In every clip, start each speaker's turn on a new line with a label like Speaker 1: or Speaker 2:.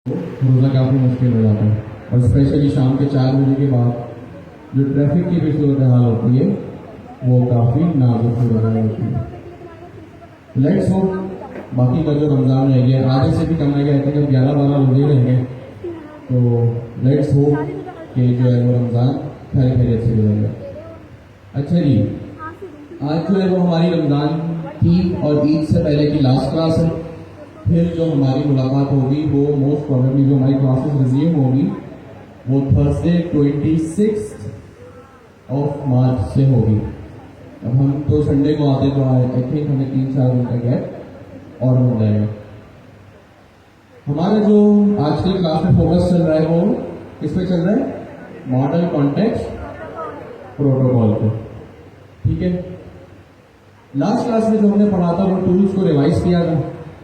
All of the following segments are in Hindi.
Speaker 1: रोज़ा काफ़ी मुश्किल हो जाता है और स्पेशली शाम के 4 बजे के बाद जो ट्रैफिक की भी सूरत हाल होती है वो काफ़ी नाजुक सूरत हाल होती है। लेट्स होप बाकी का जो रमज़ान रह गया आधे से भी कम रह गया, जब 11-12 रोजे रहेंगे तो लेट्स होप कि जो है वो रमज़ान खैर खैरियत से गुजरेगा। अच्छा जी, आज जो है वो हमारी रमज़ान की और ईद से पहले की लास्ट क्लास है। फिर जो हमारी मुलाकात होगी वो मोस्ट प्रोबेबली जो हमारी क्लासेस रिज्यूम होगी वो थर्सडे 26 मार्च से होगी। अब हम तो संडे को आते तो आई थिंक हमें 3-4 दिन का गैप और मिल जाएगा। हमारा जो आज की क्लास में फोकस चल रहा है वो किस पे चल रहा है? मॉडल कॉन्टेक्स्ट प्रोटोकॉल पे। ठीक है, लास्ट क्लास में जो हमने पढ़ा था वो टूल्स को रिवाइज किया था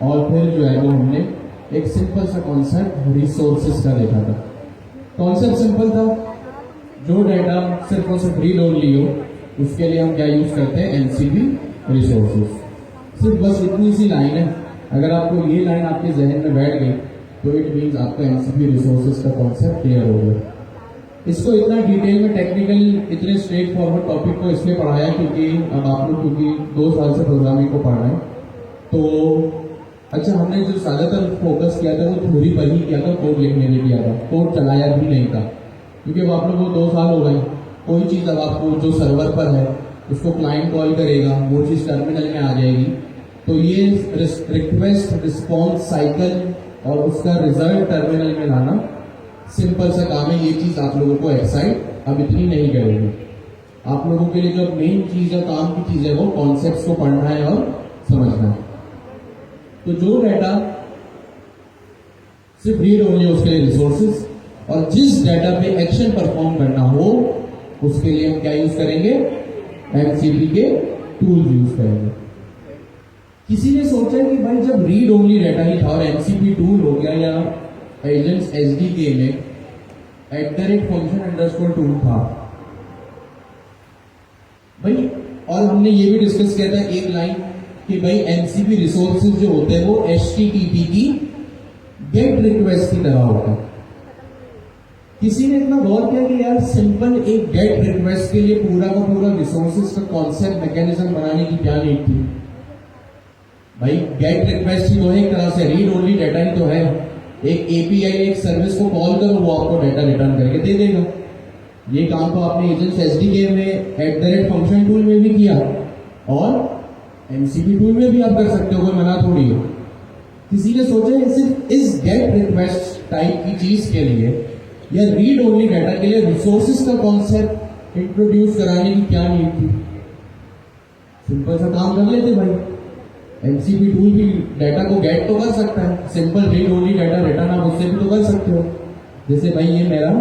Speaker 1: और फिर जो है वो हमने एक सिंपल सा कॉन्सेप्ट रिसोर्सेज का देखा था। कॉन्सेप्ट सिंपल था, जो डाटा सिर्फ और सिर्फ रीड ओनली हो उसके लिए हम क्या यूज करते हैं? MCB resources. सिर्फ बस इतनी सी लाइन है, अगर आपको ये लाइन आपके जहन में बैठ गई तो इट मीन्स आपका एमसीबी रिसोर्सेज का कॉन्सेप्ट क्लियर हो गया। इसको इतना डिटेल में टेक्निकल इतने स्ट्रेट फॉरवर्ड टॉपिक को इसलिए पढ़ाया क्योंकि अब आप लोग क्योंकि 2 साल से प्रोग्रामिंग को पढ़ रहे हैं तो अच्छा, हमने जो ज़्यादातर फोकस किया था वो थ्योरी पर ही किया था, कोड लिखने में किया था, कोड चलाया भी नहीं था क्योंकि अब आप लोग को 2 साल हो गए। कोई चीज़ अब आपको जो सर्वर पर है उसको क्लाइंट कॉल करेगा, वो चीज़ टर्मिनल में आ जाएगी, तो ये रिक्वेस्ट रिस्पॉन्स साइकिल और उसका रिजल्ट टर्मिनल में लाना सिंपल सा काम है। ये चीज़ आप लोगों को एक्साइट अब इतनी नहीं करेगी। आप लोगों के लिए जो मेन चीज़ है, काम की चीज़ है, वो कॉन्सेप्ट्स को पढ़ना है और समझना है। तो जो डाटा सिर्फ रीड ओनली उसके लिए रिसोर्सेज, और जिस डाटा पे एक्शन परफॉर्म करना हो उसके लिए हम क्या यूज करेंगे? एमसीबी के टूल्स यूज करेंगे। किसी ने सोचा कि भाई जब रीड ओनली डाटा ही था और एमसीबी टूल हो गया या एजेंट्स एसडीके में @function_ टूल था भाई, और हमने ये भी डिस्कस किया था एक लाइन कि भाई एमसीबी रिसोर्सेज जो होते हैं वो एचटीटीपी की गेट रिक्वेस्ट की तरह होता है। किसी ने इतना गौर किया कि यार सिंपल एक गेट रिक्वेस्ट के लिए पूरा का पूरा रिसोर्सेज का कॉन्सेप्ट मैकेनिज्म बनाने की क्या नीड थी? भाई गेट रिक्वेस्ट ही तो है, एक तरह से रीड ओनली डाटा ही तो है। एक एपीआई एक सर्विस को कॉल करो, वो आपको डाटा रिटर्न करके दे देगा। ये काम तो आपने एजेंट्स एसडीके में @function टूल में भी किया और एमसीबी टूल में भी आप कर सकते हो, कोई मना थोड़ी हो। किसी ने सोचा सिर्फ इस गेट रिक्वेस्ट टाइप की चीज के लिए या रीड ओनली डाटा के लिए रिसोर्सेज का कॉन्सेप्ट इंट्रोड्यूस कराने की क्या नीड थी? सिंपल सा काम कर लेते भाई, एमसीबी टूल भी डाटा को गेट तो कर सकता है, simple read only data return आप उससे भी तो कर सकते हो। जैसे भाई ये मेरा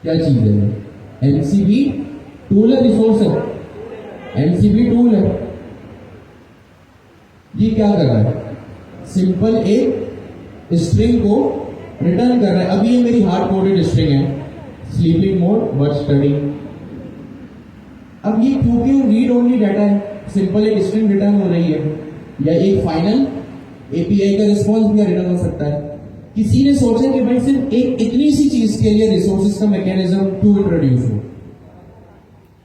Speaker 1: क्या चीज है? एमसीबी टूल है, रिसोर्स है, एमसीबी टूल है। ये क्या कर रहा है? सिंपल एक स्ट्रिंग को रिटर्न कर रहा है। अभी ये मेरी हार्ड कोडेड स्ट्रिंग है, स्लीपिंग मोड बट स्टडी। अब ये क्योंकि रीड ओनली डाटा है, सिंपल एक स्ट्रिंग रिटर्न हो रही है या एक फाइनल एपीआई का रिस्पॉन्स भी रिटर्न हो सकता है। किसी ने सोचा कि भाई सिर्फ एक इतनी सी चीज के लिए रिसोर्सेज का मैकेनिज्म क्यों इंट्रोड्यूस हो?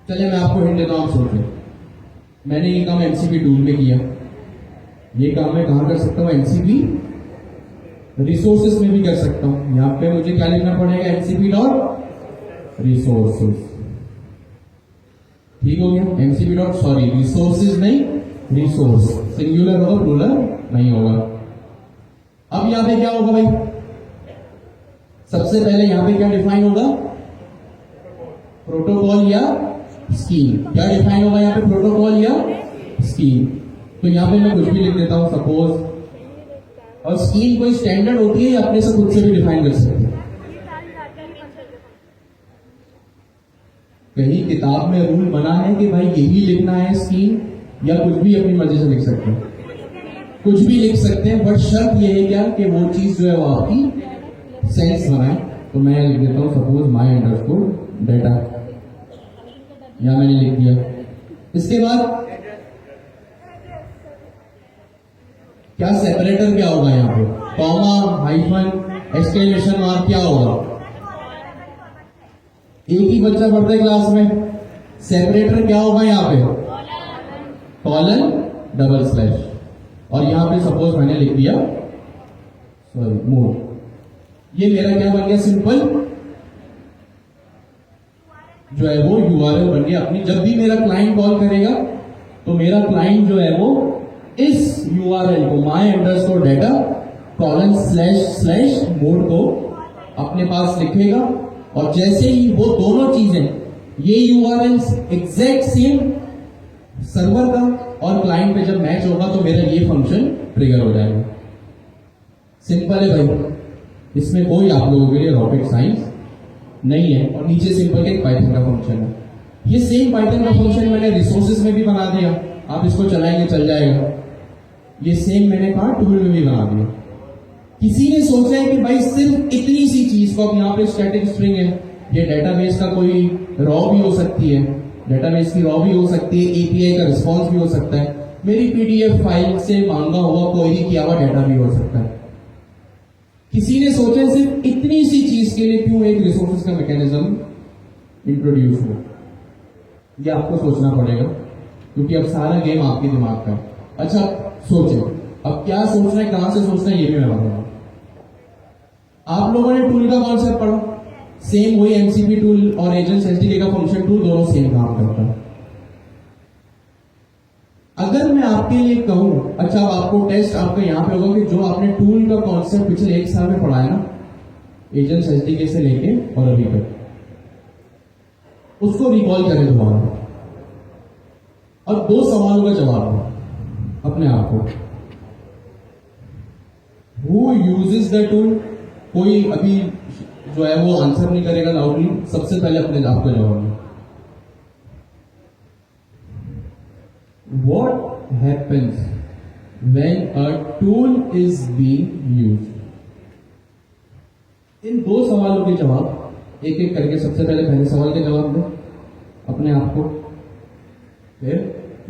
Speaker 1: चले मैं आपको हिंट देता हूं, आप सोचें। मैंने ये काम एमसीबी टूल में किया, ये काम मैं कहां कर सकता हूं? एमसीबी रिसोर्सेज में भी कर सकता हूं। यहां पे मुझे क्या लिखना पड़ेगा? MCB dot resources. ठीक हो गया? एमसीबी डॉट सॉरी रिसोर्सेज नहीं, रिसोर्स सिंगुलर होगा, प्लूरल नहीं होगा। अब यहां पे क्या होगा भाई? सबसे पहले यहां पे क्या डिफाइन होगा? प्रोटोकॉल या स्कीम। क्या डिफाइन होगा यहाँ पे? प्रोटोकॉल या स्कीम। तो यहाँ पे मैं कुछ भी लिख देता हूं सपोज, और स्कीम कोई स्टैंडर्ड होती है या अपने से खुद से भी डिफाइन कर सकते हैं? कहीं किताब में रूल बना है कि भाई यही लिखना है स्कीम, या कुछ भी अपनी मर्जी से लिख सकते हैं? कुछ भी लिख सकते हैं, बट शर्त यह है क्या कि वो चीज जो है वो आपकी सेंस बनाए। तो मैं लिख देता हूं सपोज my_ डाटा, यहां मैंने लिख दिया। इसके बाद क्या सेपरेटर क्या होगा यहाँ पे? कॉमा हाइफन एक्सक्लेमेशन मार्क क्या होगा? एक ही बच्चा पढ़ता है क्लास में, सेपरेटर क्या होगा यहाँ पे? कॉलन डबल स्लैश, और यहाँ पे सपोज मैंने लिख दिया सॉरी मोर, ये मेरा क्या बन गया? सिंपल जो है वो यूआरएल बन गया अपनी। जब भी मेरा क्लाइंट कॉल करेगा तो मेरा क्लाइंट जो है वो इस यूआरएल को my underscore data colon slash slash mode को अपने पास लिखेगा, और जैसे ही वो दोनों चीजें, ये यूआरएल एग्जैक्ट सेम सर्वर का और क्लाइंट पे जब मैच होगा तो मेरा ये फंक्शन ट्रिगर हो जाएगा। सिंपल है भाई, इसमें कोई आप लोगों के लिए रॉकेट साइंस नहीं है, और नीचे सिंपल एक पाइथन का फंक्शन है। ये सेम पाइथन का फंक्शन मैंने रिसोर्सेज में भी बना दिया, आप इसको चलाएंगे चल जाएगा। ये सेम मैंने कहा टूल में भी बना दिया। किसी ने सोचा है कि भाई सिर्फ इतनी सी चीज को, अब यहाँ पे स्टैटिक स्ट्रिंग है, ये डेटाबेस का कोई रॉ भी हो सकती है, डेटाबेस की रॉ भी हो सकती है, एपीआई का रिस्पॉन्स भी हो सकता है, मेरी पीडीएफ फाइल से मांगा हुआ कोई भी किया हुआ डेटा भी हो सकता है। किसी ने सोचा सिर्फ इतनी सी चीज के लिए क्यों एक रिसोर्सेज का मैकेनिज्म इंट्रोड्यूस हो? ये आपको सोचना पड़ेगा, क्योंकि अब सारा गेम आपके दिमाग का है। अच्छा सोचो, अब क्या सोचना है, कहां से सोचना है, ये भी मैं बताऊंगा। आप लोगों ने टूल का कॉन्सेप्ट पढ़ा, सेम वही एमसीपी टूल और एजेंट्स एसडीके का फंक्शन टूल दोनों सेम काम करता है। अगर मैं आपके लिए कहूं, अच्छा आपको टेस्ट आपका यहां पे होगा कि जो आपने टूल का कॉन्सेप्ट पिछले 1 साल में पढ़ा है ना, एजेंट्स एसडीके से लेके और अभी तक, उसको रिकॉल करें दोबारा और 2 सवालों का जवाब दो अपने आप को। Who uses the tool? कोई अभी जो है वो आंसर नहीं करेगा लाउडली, सबसे पहले अपने आप का जवाब दो। What happens when a tool is being used? इन 2 सवालों के जवाब एक एक करके, सबसे पहले सवाल के जवाब दो अपने आप को, फिर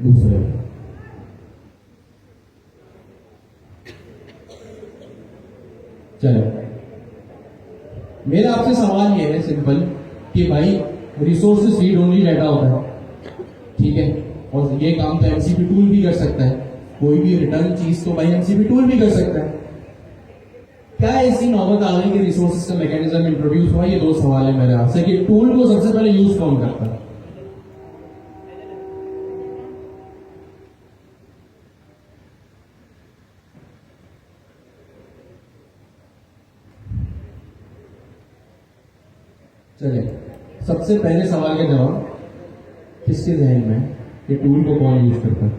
Speaker 1: दूसरे। चलो, मेरा आपसे सवाल यह है सिंपल कि भाई रिसोर्सेज रीड ओनली डाटा होता है, ठीक है, और ये काम तो एमसीपी टूल भी कर सकता है, कोई भी रिटर्न चीज तो भाई एमसीपी टूल भी कर सकता है। क्या ऐसी नौबत आ गई कि रिसोर्सेज का मैकेनिज्म इंट्रोड्यूस हुआ? ये 2 सवाल है मेरे आपसे कि टूल को सबसे पहले यूज कौन करता है? चलिए, सबसे पहले सवाल का जवाब किसके जहन में कि टूल को कौन यूज करता है?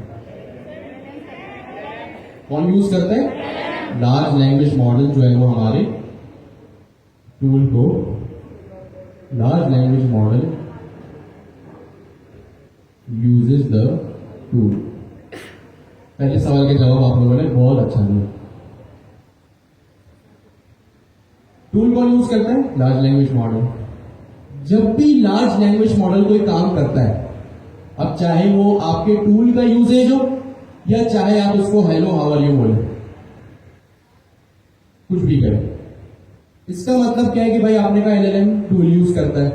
Speaker 1: कौन यूज करता है? लार्ज लैंग्वेज मॉडल जो है वो हमारे टूल को, large language model uses the tool. पहले सवाल के जवाब आप लोगों ने बहुत अच्छा दिया। टूल कौन यूज करता है? Large language model. जब भी लार्ज लैंग्वेज मॉडल कोई काम करता है, अब चाहे वो आपके टूल का यूजेज हो या चाहे आप उसको हेलो हाउ आर यू बोले, कुछ भी करें, इसका मतलब क्या है कि भाई आपने कहा एलएलएम टूल यूज करता है,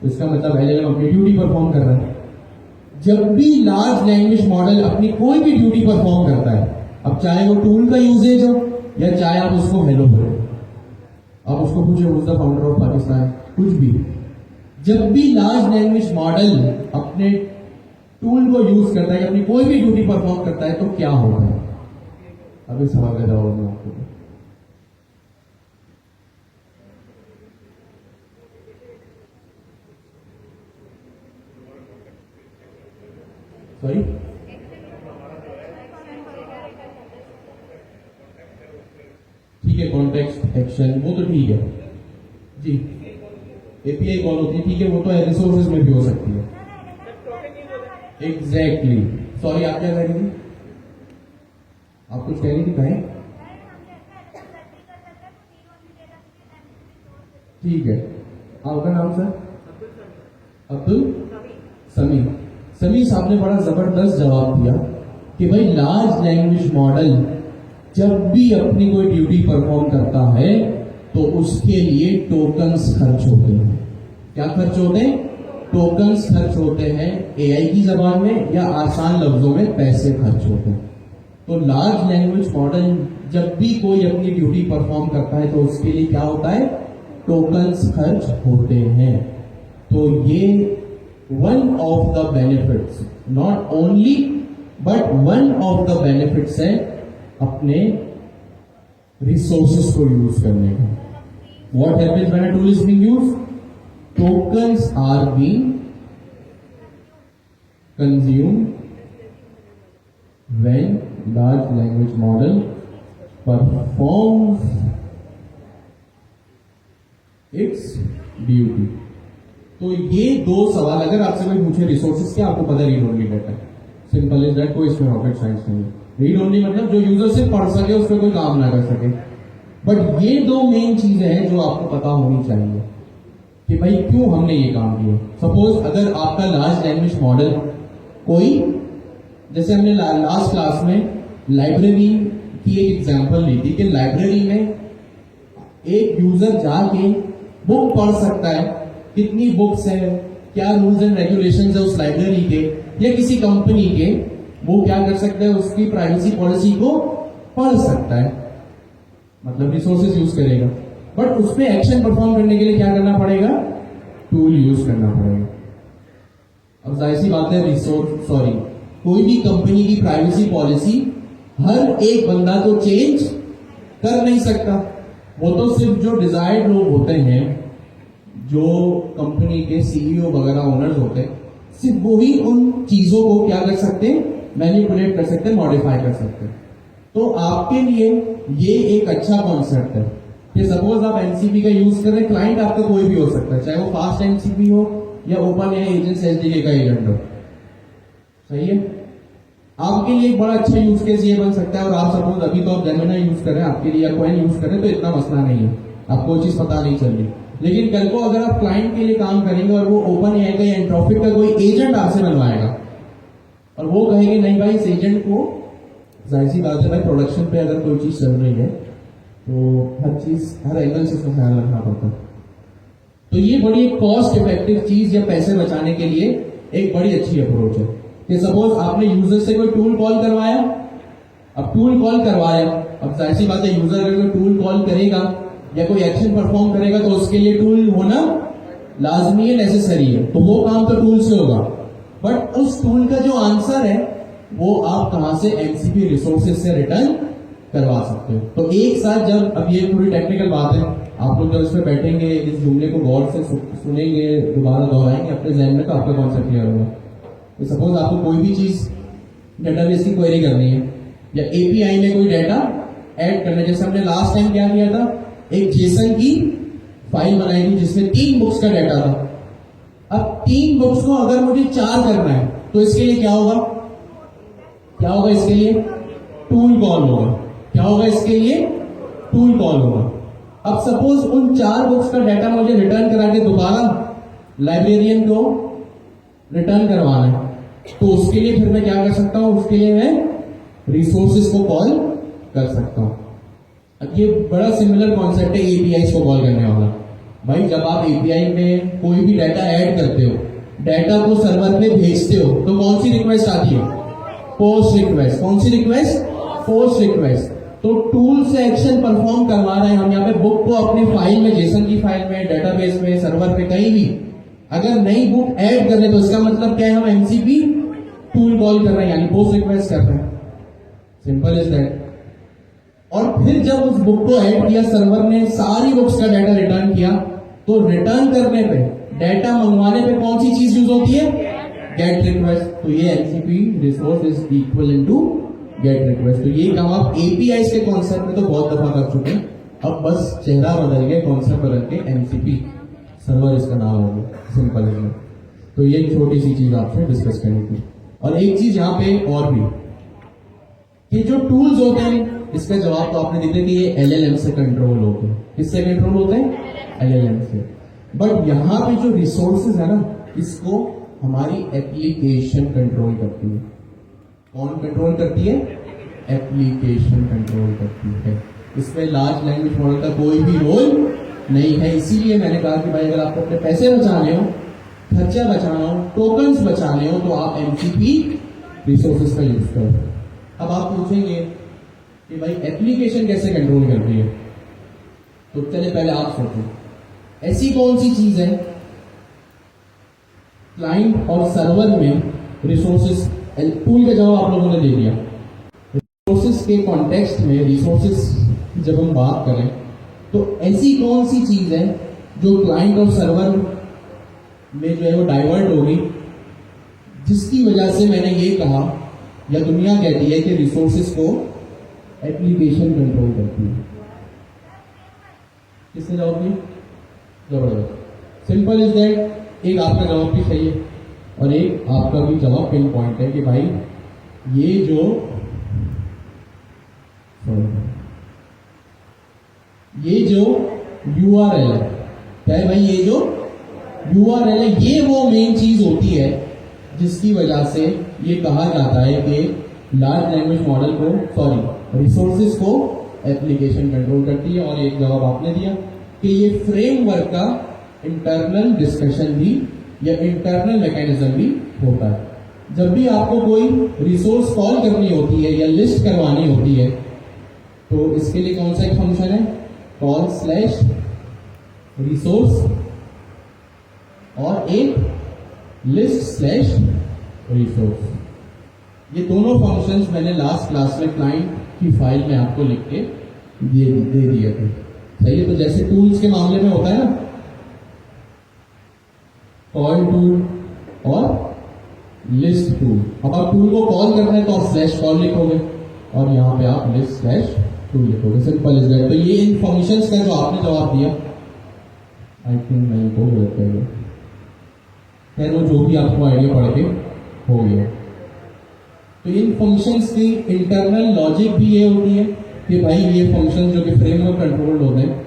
Speaker 1: तो इसका मतलब एलएलएम अपनी ड्यूटी परफॉर्म कर रहा है। जब भी लार्ज लैंग्वेज मॉडल अपनी कोई भी ड्यूटी परफॉर्म करता है, अब चाहे वो टूल का यूजेज हो या चाहे आप उसको हेलो बोले, आप उसको पूछे who is the founder of Pakistan, कुछ भी, जब भी लार्ज लैंग्वेज मॉडल अपने टूल को यूज करता है, अपनी कोई भी ड्यूटी परफॉर्म करता है, तो क्या होता है? अब इस सवाल का जवाब मैं आपको, सॉरी ठीक है, कॉन्टेक्स्ट एक्शन वो तो ठीक है जी, एपीआई कॉल होती है, ठीक है, वो तो रिसोर्सेज में भी हो सकती है। एग्जैक्टली, सॉरी आप क्या कह रही थी? आप कुछ कह रही थी? कहें, ठीक है, आपका नाम सर? अब्दुल समी। समी साहब ने बड़ा जबरदस्त जवाब दिया कि भाई लार्ज लैंग्वेज मॉडल जब भी अपनी कोई ड्यूटी परफॉर्म करता है तो उसके लिए टोकन्स खर्च होते हैं। क्या खर्च होते हैं? टोकन्स खर्च होते हैं। एआई की जबान में या आसान लफ्जों में पैसे खर्च होते हैं। तो लार्ज लैंग्वेज मॉडल जब भी कोई अपनी ड्यूटी परफॉर्म करता है तो उसके लिए क्या होता है? टोकन्स खर्च होते हैं। तो ये one of the benefits, not only but one of the benefits है अपने रिसोर्सेस को यूज करने का। What happens when a tool is being used? Tokens are being consumed when large language model performs its duty। तो ये दो सवाल अगर आपसे कोई पूछे रिसोर्सेज क्या, आपको पता है read only data, simple is that, कोई इसमें रॉकेट साइंस नहीं है। रीड ओनली मतलब जो यूजर से पढ़ सके, उस पर कोई काम ना कर सके। बट ये दो मेन चीजें हैं जो आपको पता होनी चाहिए कि भाई क्यों हमने ये काम किया। सपोज अगर आपका लार्ज लैंग्वेज मॉडल कोई, जैसे हमने लास्ट क्लास में लाइब्रेरी की एक एग्जांपल ली थी कि लाइब्रेरी में एक यूजर जाके बुक पढ़ सकता है, कितनी बुक्स है, क्या रूल्स एंड रेगुलेशंस है उस लाइब्रेरी के या किसी कंपनी के, वो क्या कर सकता है, उसकी प्राइवेसी पॉलिसी को पढ़ सकता है, मतलब रिसोर्सेज यूज करेगा। बट उस पर एक्शन परफॉर्म करने के लिए क्या करना पड़ेगा? टूल यूज करना पड़ेगा। अब जाहिर सी बात है, कोई भी कंपनी की प्राइवेसी पॉलिसी हर एक बंदा तो चेंज कर नहीं सकता। वो तो सिर्फ जो डिजायर्ड लोग होते हैं, जो कंपनी के सीईओ वगैरह ओनर्स होते हैं, सिर्फ वो ही उन चीजों को क्या कर सकते हैं? मैनिपुलेट कर सकते हैं, मॉडिफाई कर सकते हैं। तो आपके लिए ये एक अच्छा कॉन्सेप्ट है कि सपोज आप एनसीपी का यूज कर रहे हैं, क्लाइंट आपका कोई भी हो सकता है, चाहे वो फास्ट एनसीपी हो या ओपन एआई एजेंट एसडीके का एजेंट हो। सही है? आपके लिए एक बड़ा अच्छा यूज केस ये बन सकता है। और आप सपोज अभी तो आप जेमिनी यूज कर रहे हैं, आपके लिए या कोई यूज कर रहे हैं तो इतना मसला नहीं है, आपको वो चीज पता नहीं चल रही। लेकिन कल को अगर आप क्लाइंट के लिए काम करेंगे और वो ओपन एआई का या एंट्रोपिक का कोई एजेंट आपसे बनवाएगा और वो कहेंगे नहीं भाई इस एजेंट को, जाहिर सी बात है भाई प्रोडक्शन पे अगर कोई चीज चल रही है तो हर एंगल से उसका ख्याल रखना पड़ता है। तो ये बड़ी एक कॉस्ट इफेक्टिव चीज या पैसे बचाने के लिए एक बड़ी अच्छी अप्रोच है कि सपोज आपने यूजर से कोई टूल कॉल करवाया, अब टूल कॉल करवाया, अब जाहिर सी बात है यूजर अगर कोई टूल कॉल करेगा या कोई एक्शन परफॉर्म करेगा तो उसके लिए टूल होना लाजमी है, नेसेसरी है, तो वो काम तो टूल से होगा। बट उस टूल का जो आंसर है वो आप कहां से? एमसीपी रिसोर्सेज से रिटर्न करवा सकते हो। तो एक साथ जब, अब ये थोड़ी टेक्निकल बात है, आप लोग जब इस पर बैठेंगे, इस जुमले को गौर से सुनेंगे, दोबारा दोहराएंगे अपने जहन में, तो आपका कॉन्सेप्ट क्लियर होगा। तो सपोज आपको कोई भी चीज डेटाबेस की क्वेरी करनी है या एपीआई में कोई डेटा ऐड करना है, जैसे हमने लास्ट टाइम क्या किया था, एक जेसन की फाइल बनाई थी जिसमें 3 बुक्स का डेटा था। अब 3 बुक्स को अगर मुझे 4 करना है तो इसके लिए क्या होगा? इसके लिए टूल कॉल होगा। क्या होगा इसके लिए? टूल कॉल होगा। अब सपोज उन 4 बुक्स का डेटा मुझे रिटर्न करा के दोबारा लाइब्रेरियन को रिटर्न करवाना है, तो उसके लिए फिर मैं क्या कर सकता हूं? उसके लिए मैं रिसोर्सेज को कॉल कर सकता हूं। अब ये बड़ा सिमिलर कॉन्सेप्ट है एपीआई को कॉल करने वाला। भाई जब आप एपीआई में कोई भी डाटा ऐड करते हो, डाटा को सर्वर पे भेजते हो, तो कौन सी रिक्वेस्ट आती है? Post request. कौन सी रिक्वेस्ट? Post request. तो टूल से एक्शन परफॉर्म करवा रहे हैं हम यहाँ पे, बुक को अपनी फाइल में, जेसन की फाइल में, डेटाबेस में, सर्वर पे, कहीं भी अगर नई बुक ऐड कर रहे तो इसका मतलब क्या है? हम एमसीपी टूल कॉल कर रहे हैं, यानी पोस्ट रिक्वेस्ट कर रहे हैं। Simple is that. और फिर जब उस बुक को ऐड किया, सर्वर ने सारी बुक्स का डाटा रिटर्न किया, तो रिटर्न करने पे, डाटा मंगवाने पे कौन सी चीज यूज होती है? Get request. तो ये MCP resource is equal to get request. तो ये काम आप एपीआई के कॉन्सेप्ट में तो बहुत दफा कर चुके हैं, अब बस चेहरा बदल गया, कॉन्सेप्ट बदल के एमसीपी सर्वर इसका नाम हो गया, सिंपल है। तो ये छोटी सी चीज आपसे डिस्कस करनी थी। और एक चीज यहाँ पे और भी कि जो टूल्स होते हैं, इसका जवाब तो आपने दिया कि ये एलएलएम से कंट्रोल होते हैं। किससे कंट्रोल होते हैं? एलएलएम से। बट यहाँ पे जो रिसोर्सेज है ना, इसको हमारी एप्लीकेशन कंट्रोल करती है। कौन कंट्रोल करती है? एप्लीकेशन कंट्रोल करती है। इसमें लार्ज लैंग्वेज मॉडल का कोई भी रोल नहीं है। इसीलिए मैंने कहा कि भाई अगर आपको अपने पैसे बचाने हो, खर्चा बचाना हो, टोकन्स बचाने हो, तो आप एमसीपी रिसोर्सेज का यूज करो। अब आप पूछेंगे कि भाई एप्लीकेशन कैसे कंट्रोल करती है, तो चले पहले आप सोचो ऐसी कौन सी चीज है क्लाइंट और सर्वर में रिसोर्सेज। टूल का जवाब आप लोगों ने दे दिया। रिसोर्सेज के कॉन्टेक्स्ट में रिसोर्सेज जब हम बात करें तो ऐसी कौन सी चीज है जो क्लाइंट और सर्वर में जो है वो डाइवर्ट होगी, जिसकी वजह से मैंने ये कहा या दुनिया कहती है कि रिसोर्सेज को एप्लीकेशन कंट्रोल करती है। किसने जवाब दिया? जबरदस्त, सिंपल इज दैट। एक आपका जवाब भी सही है और एक आपका भी जवाब पिन पॉइंट है कि भाई ये जो URL है, क्या है भाई, ये जो URL है ये वो मेन चीज होती है जिसकी वजह से ये कहा जाता है कि लार्ज लैंग्वेज मॉडल को रिसोर्सेज को एप्लीकेशन कंट्रोल करती है। और एक जवाब आपने दिया कि ये फ्रेमवर्क का इंटरनल डिस्कशन भी या इंटरनल मैकेनिज्म भी होता है। जब भी आपको कोई रिसोर्स कॉल करनी होती है या लिस्ट करवानी होती है तो इसके लिए कौन सा एक फंक्शन है, कॉल स्लैश रिसोर्स और एक लिस्ट स्लैश रिसोर्स। ये दोनों फंक्शंस मैंने लास्ट क्लास में क्लाइंट की फाइल में आपको लिख के दे दिए थे। सही है। तो जैसे टूल्स के मामले में होता है ना, कॉल टूल और लिस्ट टूल। अब आप टूल को कॉल करना है तो आप स्लैश कॉल लिखोगे और यहाँ पे आप लिस्ट स्लैश टूल लिखोगे। Simple is that. तो ये इन फंक्शंस का जो आपने जवाब दिया, आई थिंक मैं इनको गलत कर गया, खैर वो जो भी आपको आइडिया पड़ के हो गया। तो इन फंक्शंस की इंटरनल लॉजिक भी ये होती है कि भाई ये फंक्शन जो कि फ्रेमवर्क कंट्रोल्ड होते हैं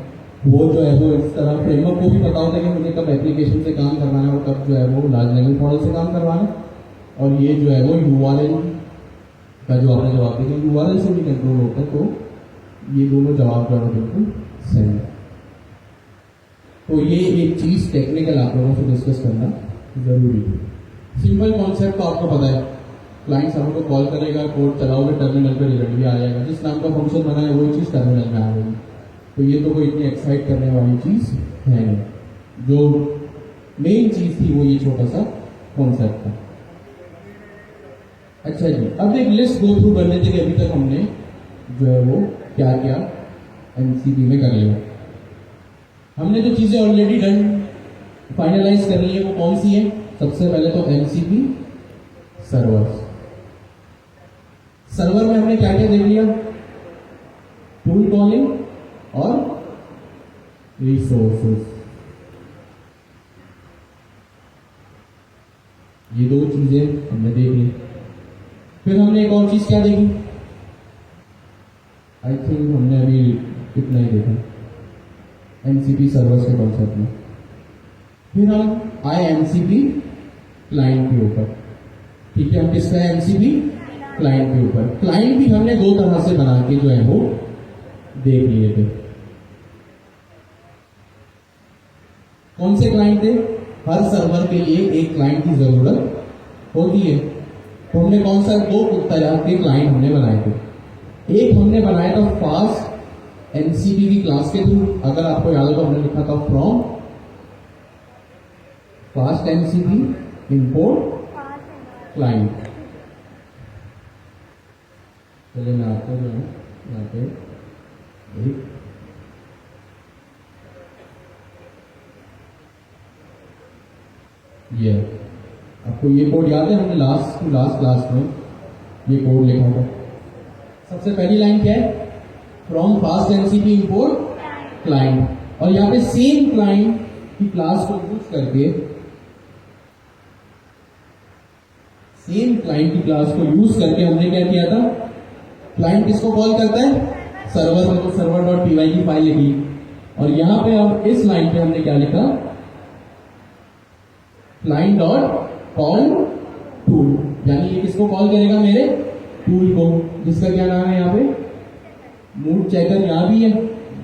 Speaker 1: वो जो है वो इस तरह फ्रेमवर्क को भी पता होता है कि मुझे कब एप्लीकेशन से काम करवाना है और कब जो है वो लार्ज लैंग्वेज मॉडल से काम करवाना है। और ये जो है वो URL का जो आपने जवाब दिया URL से भी कंट्रोल होता है। तो ये दोनों जवाब जो है बिल्कुल सही है। तो ये एक चीज टेक्निकल आप लोगों से डिस्कस करना जरूरी है। सिंपल कॉन्सेप्ट तो आपको पता है, क्लाइंट सर्वर को कॉल करेगा, कोड चलाओगे, टर्मिनल पे रिजल्ट भी आ जाएगा। जिस नाम का फंक्शन बना है वो चीज टर्मिनल में आ जाएगी। तो ये तो कोई इतनी एक्साइट करने वाली चीज है नहीं। जो मेन चीज थी वो ये छोटा सा कॉन्सेप्ट था। अच्छा जी, अब एक लिस्ट गो थ्रू कर लेते कि अभी तक हमने जो है वो क्या क्या एमसीपी में कर लिया। हमने जो चीजें ऑलरेडी डन फाइनलाइज कर ली है वो कौन सी है? सबसे पहले तो एमसीपी सर्वर्स। सर्वर में हमने क्या क्या देख लिया? टूल कॉलिंग और रिसोर्सेस। ये दो चीजें हमने देख ली। फिर हमने एक और चीज क्या देखी? आई थिंक हमने अभी कितना ही देखा एमसीपी सर्वर्स के कॉन्सेप्ट में। फिर हम आए एमसीपी क्लाइंट के ऊपर। ठीक है, हम किस पे एमसीपी क्लाइंट के ऊपर। क्लाइंट भी हमने दो तरह से बना के जो है वो देख लिए थे। कौन से क्लाइंट थे? हर सर्वर के लिए एक क्लाइंट की जरूरत होती है। तो हमने कौन सा दो तरह के क्लाइंट हमने बनाए थे। एक हमने बनाया था फास्ट एमसीपी की क्लास के थ्रू। अगर आपको याद हो तो हमने लिखा था from fast MCP import client. चलिए मैं आपको जो है यहाँ पे ये आपको ये कोड याद है? हमने लास्ट क्लास में ये कोड लिखा था। सबसे पहली लाइन क्या है? From fast MCP import client. और यहाँ पे सेम क्लाइंट की क्लास को यूज करके हमने क्या किया था? क्लाइंट किसको कॉल करता है? सर्वर में। तो सर्वर डॉट पीवाई की फाइल लिखी और यहां पे अब इस लाइन पे हमने क्या लिखा? Client dot call tool. यानी ये किसको कॉल करेगा? मेरे टूल को, जिसका क्या नाम है यहाँ पे, मूड चेकर यहाँ भी है,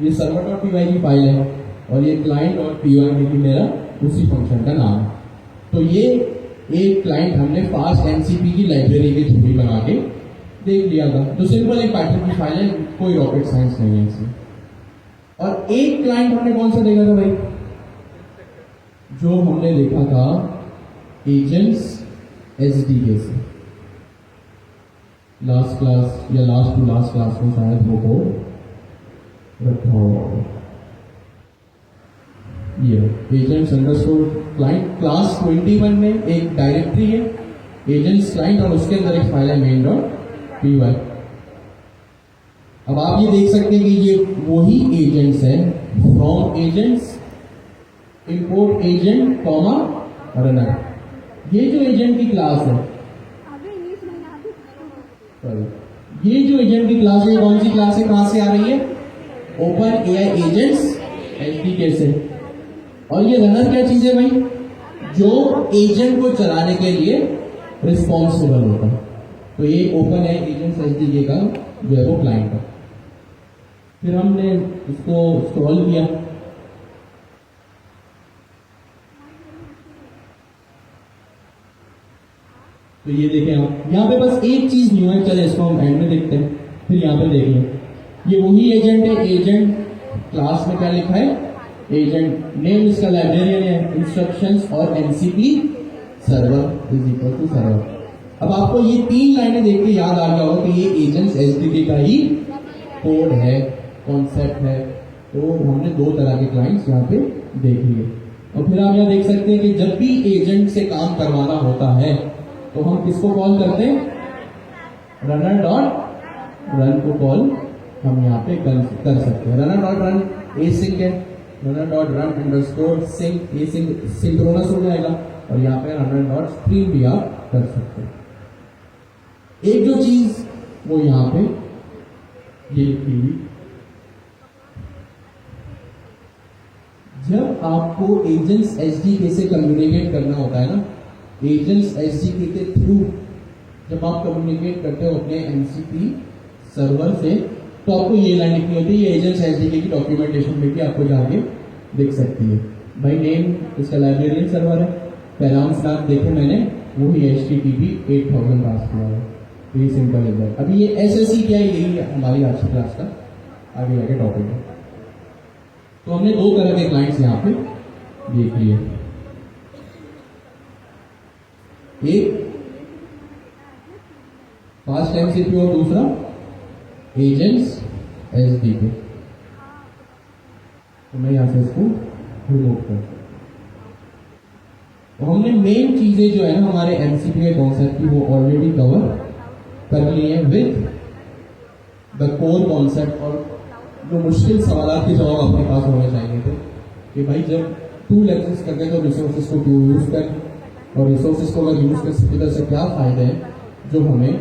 Speaker 1: ये सर्वर डॉट पी की फाइल है, और ये क्लाइंट डॉट पी भी मेरा उसी फंक्शन का नाम है। तो ये एक क्लाइंट हमने फास्ट एमसीपी की लाइब्रेरी के थ्रू बना के देख लिया था। तो सिंपल एक पैटर्न की फाइल है, कोई रॉकेट साइंस नहीं है इसमें। और एक क्लाइंट हमने कौन सा देखा था भाई, जो हमने देखा था एजेंट्स एसडीके से। लास्ट क्लास या लास्ट टू लास्ट क्लास में शायद वो कोड रखा होगा। ये एजेंट्स अंडरस्कोर क्लाइंट क्लास 21 में एक डायरेक्टरी है एजेंट्स क्लाइंट, और उसके अंदर एक फाइल है मेन डॉट पी वाई। अब आप ये देख सकते हैं कि ये वही एजेंट्स है, from agents, import agent comma runner. ये जो एजेंट की क्लास है, ये जो एजेंट की क्लास है, कौन सी क्लास है, कहां से आ रही है, ओपन एआई एजेंट्स एसडीके से। और ये रनर क्या चीज है भाई, जो एजेंट को चलाने के लिए रिस्पॉन्सिबल होता है। तो ये ओपन है एजेंट्स एसडीके का जो है वो क्लाइंट है। फिर हमने इसको स्क्रॉल किया, तो ये देखें आप, यहाँ पे बस एक चीज न्यू है, चले इसको हम एंड में देखते हैं। फिर यहाँ पे देखिए ये वही एजेंट है, एजेंट क्लास में क्या लिखा है, एजेंट नेम इसका लाइब्रेरियन है, इंस्ट्रक्शंस और NCP server is equal to server. अब आपको ये तीन लाइनें देख के याद आ गया होगा कि ये एजेंट्स एसडीके का ही कोड है, कॉन्सेप्ट है। तो हमने दो तरह के क्लाइंट्स यहाँ पे देख लिए। और फिर आप यहाँ देख सकते हैं कि जब भी एजेंट से काम करवाना होता है तो हम किसको कॉल करते हैं, रनर डॉट रन को कॉल हम यहाँ पे कर सकते हैं। रनर डॉट रन एसिंक है, runner dot run underscore sync, async synchronous हो जाएगा, और यहाँ पे रनर डॉट स्ट्रीम भी आप कर सकते हैं। एक जो चीज वो यहाँ पे ये लिखी हुई, जब आपको एजेंट्स एसडीके से कम्युनिकेट करना होता है ना, एजेंट्स एसडीके के थ्रू जब आप कम्युनिकेट करते हो अपने एमसीपी सर्वर से, तो आपको ये लाइन लिखनी होती है। ये एजेंट्स एसडीके की डॉक्यूमेंटेशन में भी आपको जाके दिख सकती है। भाई नेम इसका लाइब्रेरियन सर्वर है, पैराम्स नाम देखे मैंने, वो ही HTTP 8000 पास किया है। तो ये सिंपल है। अभी ये एसएससी क्या है, यही हमारी आज की क्लास का आगे जाके टॉपिक है। तो हमने दो तरह के क्लाइंट्स यहाँ पे देख लिए, एक फास्ट एमसीपी और दूसरा एजेंट्स एसडीके। तो मैं यहां से इसको रिमूव कर सकता हूं। तो हमने मेन चीजें जो है ना हमारे एमसीपी के कॉन्सेप्ट की वो ऑलरेडी कवर कर ली है विद द कोर कॉन्सेप्ट। और जो मुश्किल सवाल के जवाब अपने पास होने चाहिए थे कि भाई जब टूल एक्सेस करते तो रिसोर्सेज को क्यों यूज कर, और रिसोर्सेज को अगर यूज कर सकते तो क्या फायदे हैं जो हमें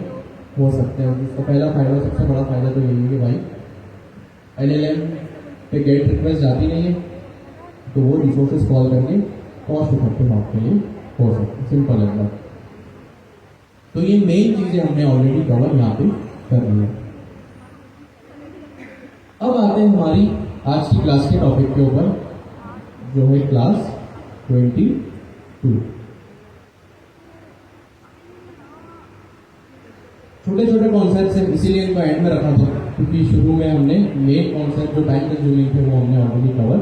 Speaker 1: हो सकते हैं। इसका पहला फायदा, सबसे बड़ा फायदा तो यही है कि भाई एलएलएम पे गेट रिक्वेस्ट जाती नहीं है, तो वो रिसोर्सेज कॉल करके कॉस्ट इफेक्टिव आपके लिए हो सकते हैं। सिंपल है बात। तो ये मेन चीजें हमने ऑलरेडी कवर यहाँ पे कर ली है। अब आते हैं हमारी आज की क्लास के टॉपिक के ऊपर, जो है क्लास 22। छोटे छोटे कॉन्सेप्ट हैं, इसीलिए इनको एंड में रखा था, क्योंकि शुरू में हमने मेन कॉन्सेप्ट जो टाइम कंज्यूमिंग थे वो हमने ऑलरेडी कवर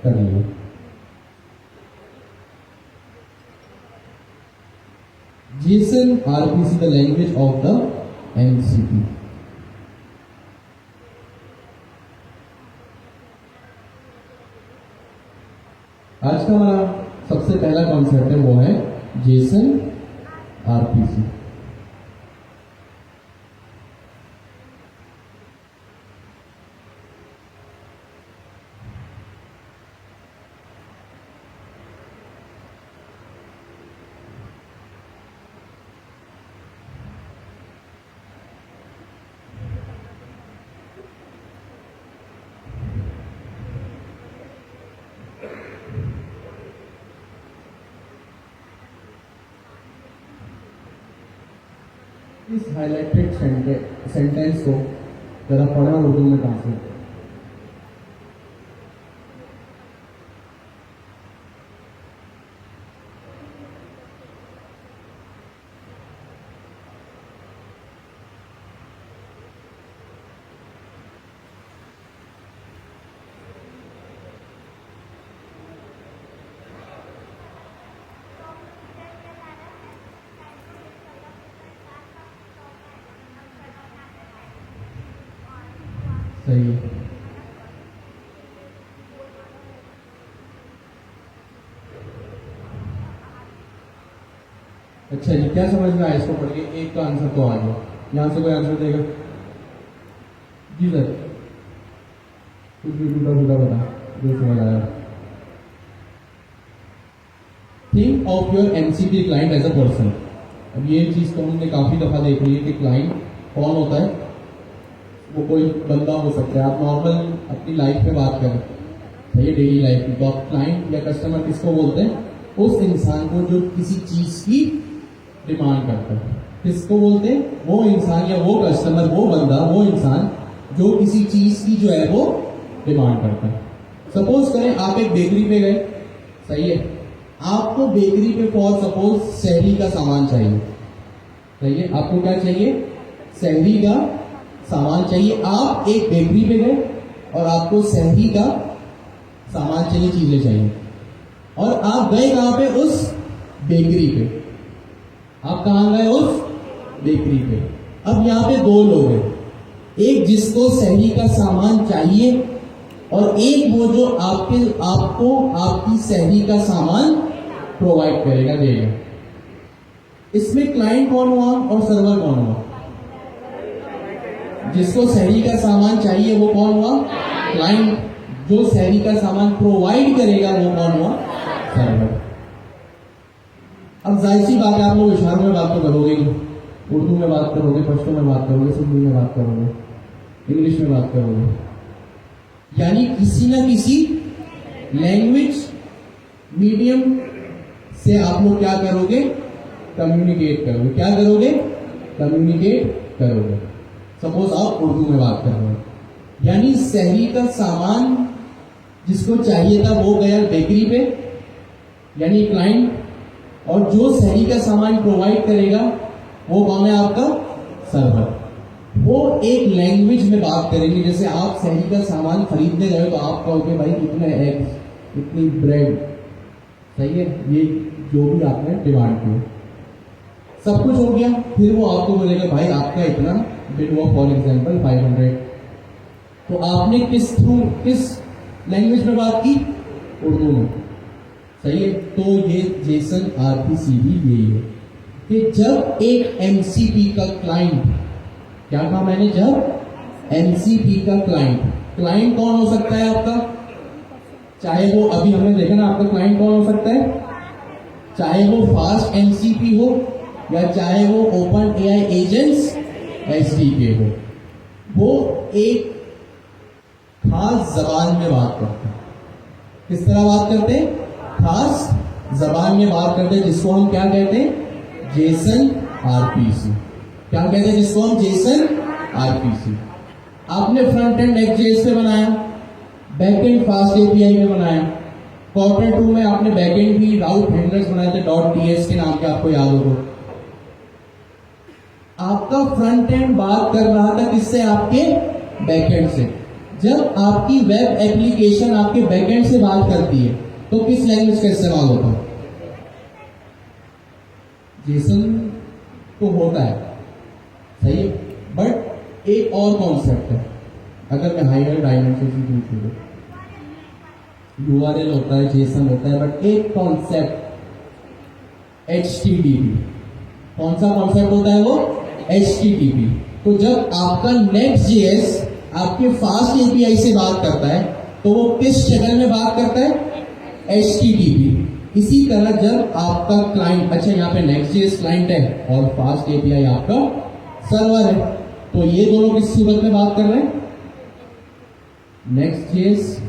Speaker 1: कर लिया। JSON RPC the language of the MCP। आज का हमारा सबसे पहला कॉन्सेप्ट है वो है JSON RPC। इस हाईलाइटेड सेंटेंस को जरा पढ़ना उर्दू में ट्रांसलेट। सही है। अच्छा जी, क्या समझ में आया इसको पढ़ के? एक का आंसर तो आ गया। यहां से कोई आंसर देगा? जी सर, कुछ भी टूटा फूटा बता जो समझ आया। Think of your MCP client as a person. अब ये चीज तो हमने काफी दफा देख ली है कि क्लाइंट कौन होता है। वो कोई बंदा हो सकता है, आप नॉर्मल अपनी लाइफ में बात करें, सही, डेली लाइफ की, तो आप क्लाइंट या कस्टमर किसको बोलते हैं? उस इंसान को जो किसी चीज की डिमांड करता है। किसको बोलते हैं? वो इंसान या वो कस्टमर, वो बंदा, वो इंसान जो किसी चीज की जो है वो डिमांड करता है। सपोज करें आप एक बेकरी पे गए, सही है, आपको बेकरी पे फॉर सपोज शहरी का सामान चाहिए, सही है, आपको क्या चाहिए? शहरी का सामान चाहिए। आप एक बेकरी पे गए और आपको शहरी का सामान चाहिए, चीजें चाहिए, और आप गए कहां पे? उस बेकरी पे। आप कहां गए? उस बेकरी पे। अब यहां पे दो लोग हैं, एक जिसको शहरी का सामान चाहिए और एक वो जो आपको आपकी शहरी का सामान प्रोवाइड करेगा, देगा। इसमें क्लाइंट कौन हुआ और सर्वर कौन हुआ? जिसको शहरी का सामान चाहिए वो कौन हुआ? क्लाइंट। जो शहरी का सामान प्रोवाइड करेगा वो कौन हुआ? सर्वर। अब जाहिर सी बात है, आप लोग इशारों में बात तो करोगे, उर्दू में बात करोगे, पश्तो में बात करोगे, सिंधी में बात करोगे, इंग्लिश में बात करोगे, यानी किसी ना किसी लैंग्वेज मीडियम से आप लोग क्या करोगे? कम्युनिकेट करोगे। क्या करोगे? कम्युनिकेट करोगे। सपोज आप उर्दू में बात कर रहे हो, यानी शहरी का सामान जिसको चाहिए था वो गया बेकरी पे, यानी क्लाइंट, और जो शहरी का सामान प्रोवाइड करेगा वो कौन है? आपका सर्वर। वो एक लैंग्वेज में बात करेंगे। जैसे आप शहरी का सामान खरीदने गए हो तो आप कहोगे भाई इतने एग्स, इतनी ब्रेड, सही है, ये जो भी आपने डिमांड की, सब कुछ हो गया। फिर वो आपको बोलेगा भाई आपका इतना बिल हुआ, फॉर एग्जाम्पल 500। तो आपने किस लैंग्वेज में बात की? उर्दू में, सही है। तो ये जेसन आरपीसीबी यही है कि जब एक एमसीपी का क्लाइंट, क्या कहा मैंने? जब एमसीपी का क्लाइंट कौन हो सकता है आपका? चाहे वो, अभी हमने देखा ना, आपका क्लाइंट कौन हो सकता है? चाहे वो फास्ट एमसीपी हो या चाहे वो ओपन एआई एजेंट्स एसडीके हो, वो एक खास जबान में बात करते हैं। किस तरह बात करते हैं? खास जबान में बात करते हैं, जिसको हम क्या कहते हैं? Jason RPC. क्या कहते हैं जिसको हम? Jason RPC. आपने फ्रंट एंड एक्सजेएस पे बनाया, बैक एंड फास्ट एपीआई में बनाया, क्वार्टर 2 में आपने बैक एंड भी राउट हैंडलर्स बनाए थे .ts के नाम के, आपको याद होगा। आपका फ्रंट एंड बात कर रहा था किससे? आपके बैक एंड से। जब आपकी वेब एप्लीकेशन आपके बैक एंड से बात करती है तो किस लैंग्वेज का इस्तेमाल होता है? जेसन तो होता है, सही है, बट एक और कॉन्सेप्ट है। अगर मैं हायर डायमेंशन से पूछूं, यूआरएल होता है, जेसन होता है, बट एक कॉन्सेप्ट एचटीटीपी। कौन सा कॉन्सेप्ट होता है वो? एचटीटीपी। तो जब आपका नेक्स्ट.जेएस आपके फास्ट एपीआई से बात करता है तो वो किस शक्ल में बात करता है? एचटीटीपी। इसी तरह जब आपका क्लाइंट, अच्छा यहाँ पे नेक्स्ट.जेएस क्लाइंट है और फास्ट एपीआई आपका सर्वर है, तो ये दोनों किस सूरत में बात कर रहे हैं? नेक्स्ट.जेएस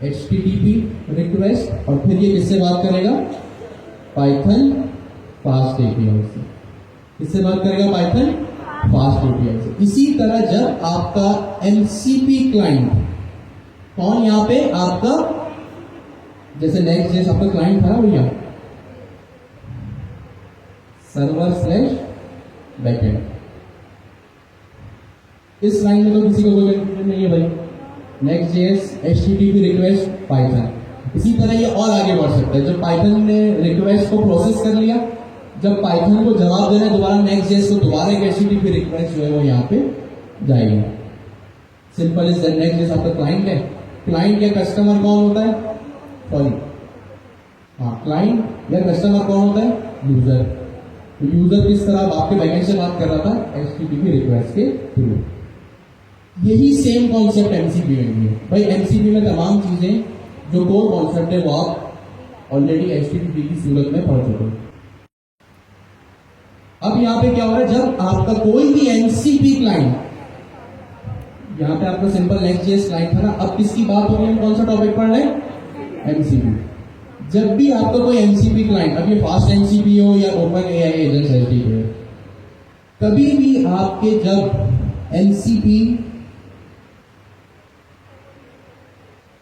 Speaker 1: एचटीटीपी रिक्वेस्ट, और फिर ये किससे बात करेगा? पाइथन फास्ट एपीआई से। किससे बात करेगा? पाइथन फास्ट एपीआई से। इसी तरह जब आपका एमसीपी क्लाइंट, कौन यहां पे आपका, जैसे नेक्स्ट जेएस आपका क्लाइंट था भैया, सर्वर स्लैश बैकएंड, इस लाइन में तो किसी को कोई कंफ्यूजन नहीं है भाई। Next JS HTTP request Python, इसी तरह ये और आगे बढ़ सकता है। जब पाइथन ने रिक्वेस्ट को प्रोसेस कर लिया, जब पाइथन को जवाब देना है दोबारा नेक्स्ट जेएस को दोबारा एक एचटीटीपी रिक्वेस्ट जो है वो यहाँ पे जाएगी। Simple is that. Next JS आपका क्लाइंट है, क्लाइंट या कस्टमर कौन होता है? सॉरी, हाँ, क्लाइंट या कस्टमर कौन होता है? यूजर। तो यूजर किस तरह आपके बैकएंड से बात कर रहा था? एचटीटीपी रिक्वेस्ट के थ्रू। यही सेम कॉन्सेप्ट एमसीपी में भी है भाई। एमसीपी में तमाम चीजें जो कोर कॉन्सेप्ट है वो आप ऑलरेडी एचटीटीपी की सूरत में पढ़ चुके हैं। अब यहां पे क्या हो रहा है? जब आपका कोई भी एमसीपी क्लाइंट, यहां पे आपका सिंपल नेक्स्ट जेएस क्लाइंट था ना, अब किसकी बात हो रही है? हम कौन सा टॉपिक पढ़ रहे हैं? एमसीपी। जब भी आपका कोई एमसीपी क्लाइंट, अब ये फास्ट एमसीपी हो या ओपन एआई एजेंट्स एचडीपी हो, कभी भी आपके जब एमसीपी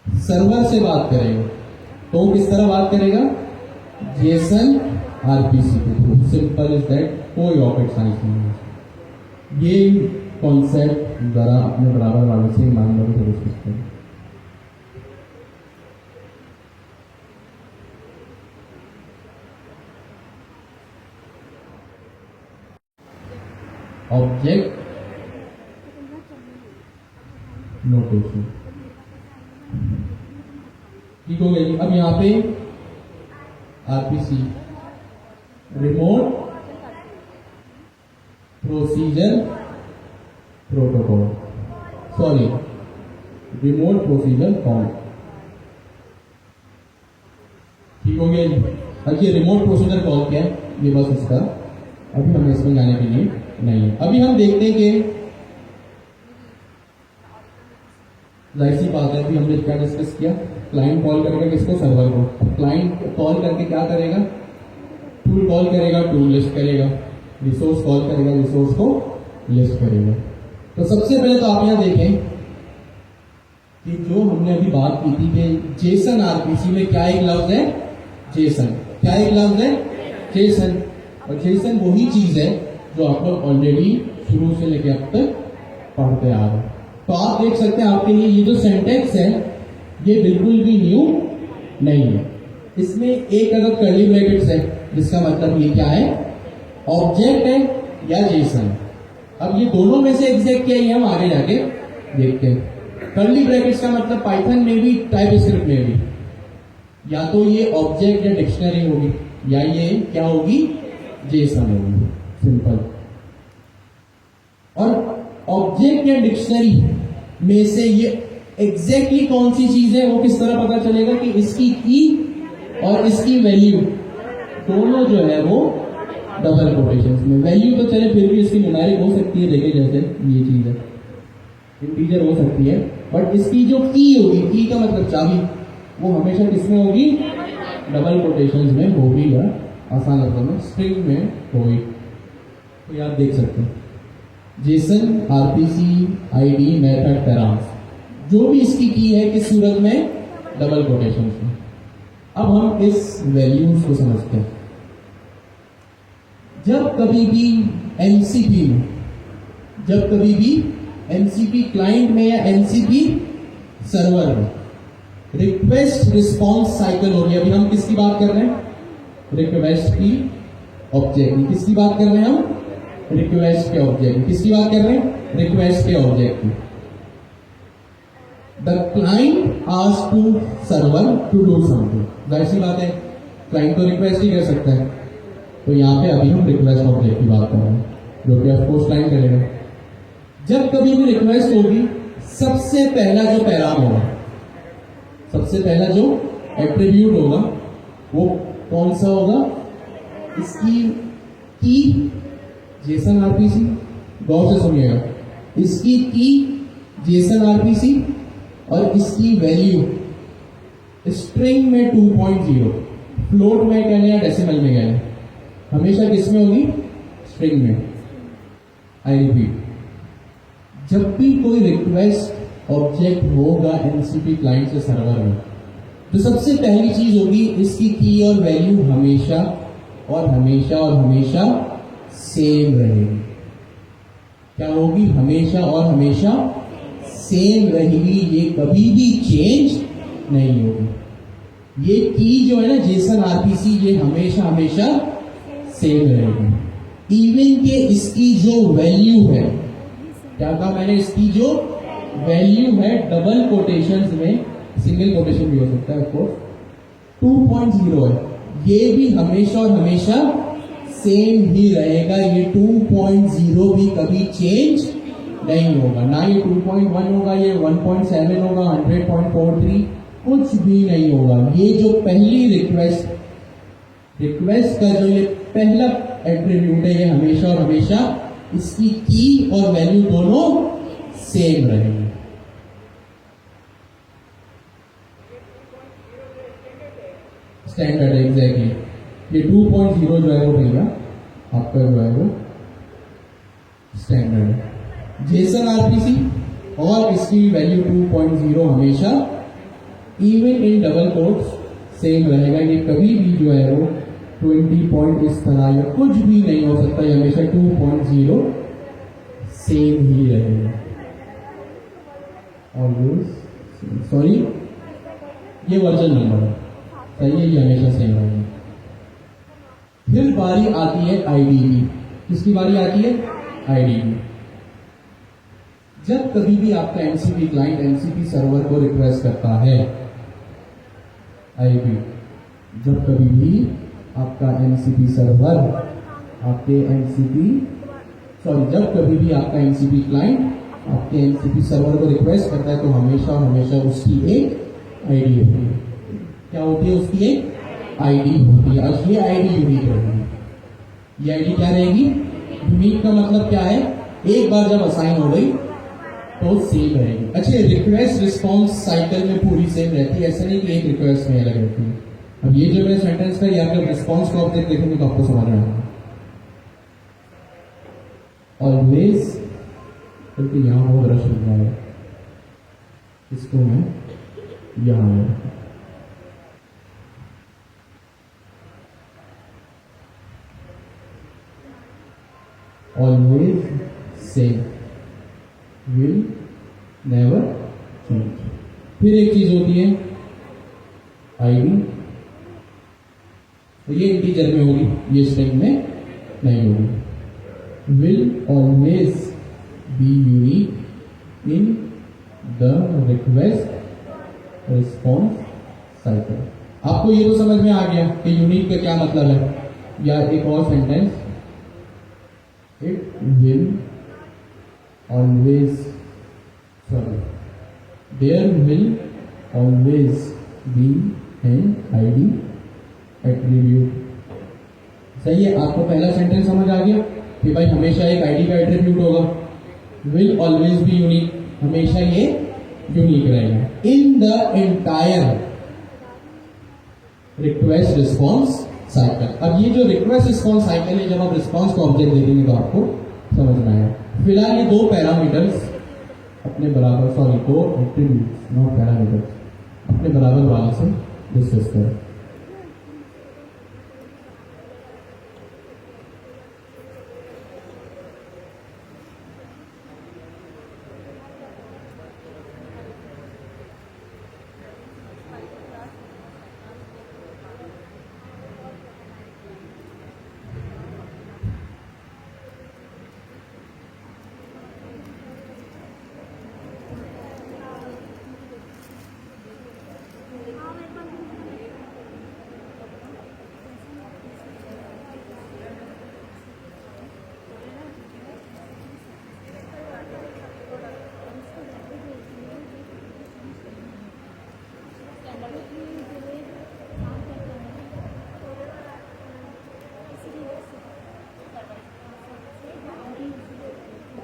Speaker 1: सर्वर से बात करेगा तो किस तरह बात करेगा? जेसन आरपीसी के थ्रू। सिंपल इज दैट, कोई रॉकेट साइंस नहीं है। ये कॉन्सेप्ट जरा अपने बराबर वालों से ईमानदारी से डिस्कस करें। ऑब्जेक्ट नोटेशन, ठीक हो गई। अब यहां पे RPC, remote procedure protocol, sorry, remote procedure call, ठीक हो गया जी। अब ये रिमोट प्रोसीजर कॉल क्या है? ये बस इसका अभी हमें इसमें जाने के लिए नहीं है। अभी हम देखते हैं कि जाहिर सी बात है, अभी हमने क्या डिस्कस किया? क्लाइंट कॉल करेगा किसको? सर्वर को। अब क्लाइंट कॉल करके क्या करेगा? टूल कॉल करेगा, टूल लिस्ट करेगा, रिसोर्स कॉल करेगा, रिसोर्स को लिस्ट करेगा। तो सबसे पहले तो आप यहां देखें कि जो हमने अभी बात की थी कि जेसन आरपीसी में क्या एक लफ्ज है? जेसन। क्या एक लफ्ज है? जेसन। और जेसन वही चीज है जो आप लोग ऑलरेडी शुरू से लेकर अब तक पढ़ते आ रहे हैं। तो आप देख सकते हैं आपके लिए ये जो सेंटेक्स है ये बिल्कुल भी न्यू नहीं है। इसमें एक अगर कर्ली ब्रैकेट्स है जिसका मतलब ये क्या है? ऑब्जेक्ट है या जेसन। अब ये दोनों में से एग्जैक्ट क्या है हम आगे जाके देखते हैं। कर्ली ब्रैकेट्स का मतलब पाइथन में भी टाइप स्क्रिप्ट में भी या तो ये ऑब्जेक्ट या डिक्शनरी होगी या ये क्या होगी? जेसन होगी। सिंपल। और ऑब्जेक्ट या डिक्शनरी में से ये एग्जैक्टली कौन सी चीज है वो किस तरह पता चलेगा? कि इसकी की और इसकी वैल्यू दोनों जो है वो डबल कोटेशंस में। वैल्यू तो चले फिर भी इसकी न्यूमेरिक हो सकती है, देखे जैसे ये चीज है, इंटीजर हो सकती है, बट इसकी जो की होगी, की का मतलब चाबी, वो हमेशा किसमें होगी? डबल कोटेशंस में होगी या आसान लफ्जों में स्ट्रिंग में होगी। तो ये आप देख सकते हैं Jason RPC ID method params, जो भी इसकी की है किस सूरत में? डबल कोटेशंस में। अब हम इस वैल्यूज को समझते हैं। जब कभी भी एमसीपी में, जब कभी भी एमसीपी क्लाइंट में या एमसीपी सर्वर में रिक्वेस्ट रिस्पॉन्स साइकिल हो रही है, अभी हम किसकी बात कर रहे हैं? रिक्वेस्ट की ऑब्जेक्ट की। किसकी बात कर रहे हैं हम? रिक्वेस्ट के ऑब्जेक्ट। किसकी बात कर रहे हैं? रिक्वेस्ट के ऑब्जेक्ट की। The client asks to server to do something. जाहिर सी बात है क्लाइंट तो रिक्वेस्ट ही कर सकता है, तो यहां पे अभी हम रिक्वेस्ट ऑब्जेक्ट की बात कर रहे हैं, जो कि ऑफकोर्स क्लाइंट करेगा। जब कभी भी रिक्वेस्ट होगी, सबसे पहला जो पैराम होगा, सबसे पहला जो एट्रीब्यूट होगा वो कौन सा होगा? इसकी की जेसन आरपीसी, गौर से सुनिएगा, इसकी की जेसन आरपीसी और इसकी वैल्यू स्ट्रिंग में 2.0, फ्लोट में कहने या डेसिमल में कहने, हमेशा किसमें होगी? स्ट्रिंग में। आई रिपीट, जब भी कोई रिक्वेस्ट ऑब्जेक्ट होगा एमसीपी क्लाइंट से सर्वर में, तो सबसे पहली चीज होगी इसकी की और वैल्यू हमेशा और हमेशा और हमेशा सेम रहेगी। क्या होगी? हमेशा और हमेशा सेम रहेगी, ये कभी भी चेंज नहीं होगी। ये की जो है ना जेसन आरपीसी, ये हमेशा हमेशा सेम रहेगी। इवन के इसकी जो वैल्यू है, क्या कहा मैंने, इसकी जो वैल्यू है डबल कोटेशंस में, सिंगल कोटेशन भी हो सकता है ऑफकोर्स, 2.0 है, ये भी हमेशा और हमेशा सेम ही रहेगा। ये 2.0 भी कभी चेंज नहीं होगा, ना ये 2.1 होगा, ये 1.7 होगा, 100.43 कुछ भी नहीं होगा। ये जो पहली रिक्वेस्ट का जो ये पहला एट्रीब्यूट है, ये हमेशा और हमेशा इसकी की और वैल्यू दोनों सेम रहेंगे। स्टैंडर्ड एग्जैक्टली, ये 2.0 जो है वो भैया आपका जो है वो स्टैंडर्ड है। जेसन आरपीसी और इसकी वैल्यू 2.0 हमेशा even in double quotes same रहेगा। ये कभी भी जो है वो 20 पॉइंट इस तरह या कुछ भी नहीं हो सकता, ये हमेशा 2.0 सेम ही रहेगा। ऑलवेज सॉरी, ये वर्जन नंबर है, सही है, ये हमेशा सेम रहेगा। फिर बारी आती है आईडी की। किसकी बारी आती है? आईडी की। जब कभी भी आपका एमसीपी क्लाइंट एमसीपी सर्वर को रिक्वेस्ट करता है, आईडी, जब कभी भी आपका एमसीपी सर्वर आपके जब कभी भी आपका एमसीपी क्लाइंट आपके एमसीपी सर्वर को रिक्वेस्ट करता है, तो हमेशा हमेशा उसकी एक आईडी होती है। क्या होती है? उसकी एक आईडी होती है, और ये आईडी यूनिक रहेगी। ये आईडी क्या रहेगी? यूनिक का मतलब क्या है? एक बार जब असाइन हो गई तो सेम रहेगी। अच्छा, रिक्वेस्ट रिस्पॉन्स साइकिल में पूरी सेम रहती है, ऐसा नहीं कि एक रिक्वेस्ट में अलग रहती है। अब ये जो मैं सेंटेंस का, या फिर रिस्पॉन्स को ऑब्जेक्ट देखेंगे तो आपको समझ में आएगा। ऑलवेज, क्योंकि यहां बहुत रश लिखा है, इसको मैं यहां always same, will never change. फिर एक चीज होती है आईडी, तो ये इंटीजर में होगी, ये स्ट्रिंग में नहीं होगी। Will always be unique in the request response cycle. आपको ये तो समझ में आ गया कि यूनिक का क्या मतलब है, या एक और sentence, it will always, there will always be an ID attribute। सही है, आपको पहला सेंटेंस समझ आ गया कि भाई हमेशा एक आईडी का एट्रीब्यूट होगा। विल ऑलवेज बी यूनिक, हमेशा ये यूनिक रहेगा in the entire request response cycle. अब ये जो रिक्वेस्ट रिस्पॉन्स साइकिल है, जब आप रिस्पॉन्स को ऑब्जेक्ट देखेंगे तो आपको समझ में आएगा। फिलहाल ये दो पैरामीटर्स अपने बराबर, सॉरी दो एट्रीब्यूट्स, नॉट पैरामीटर्स, अपने बराबर वाले से डिस्कस करें।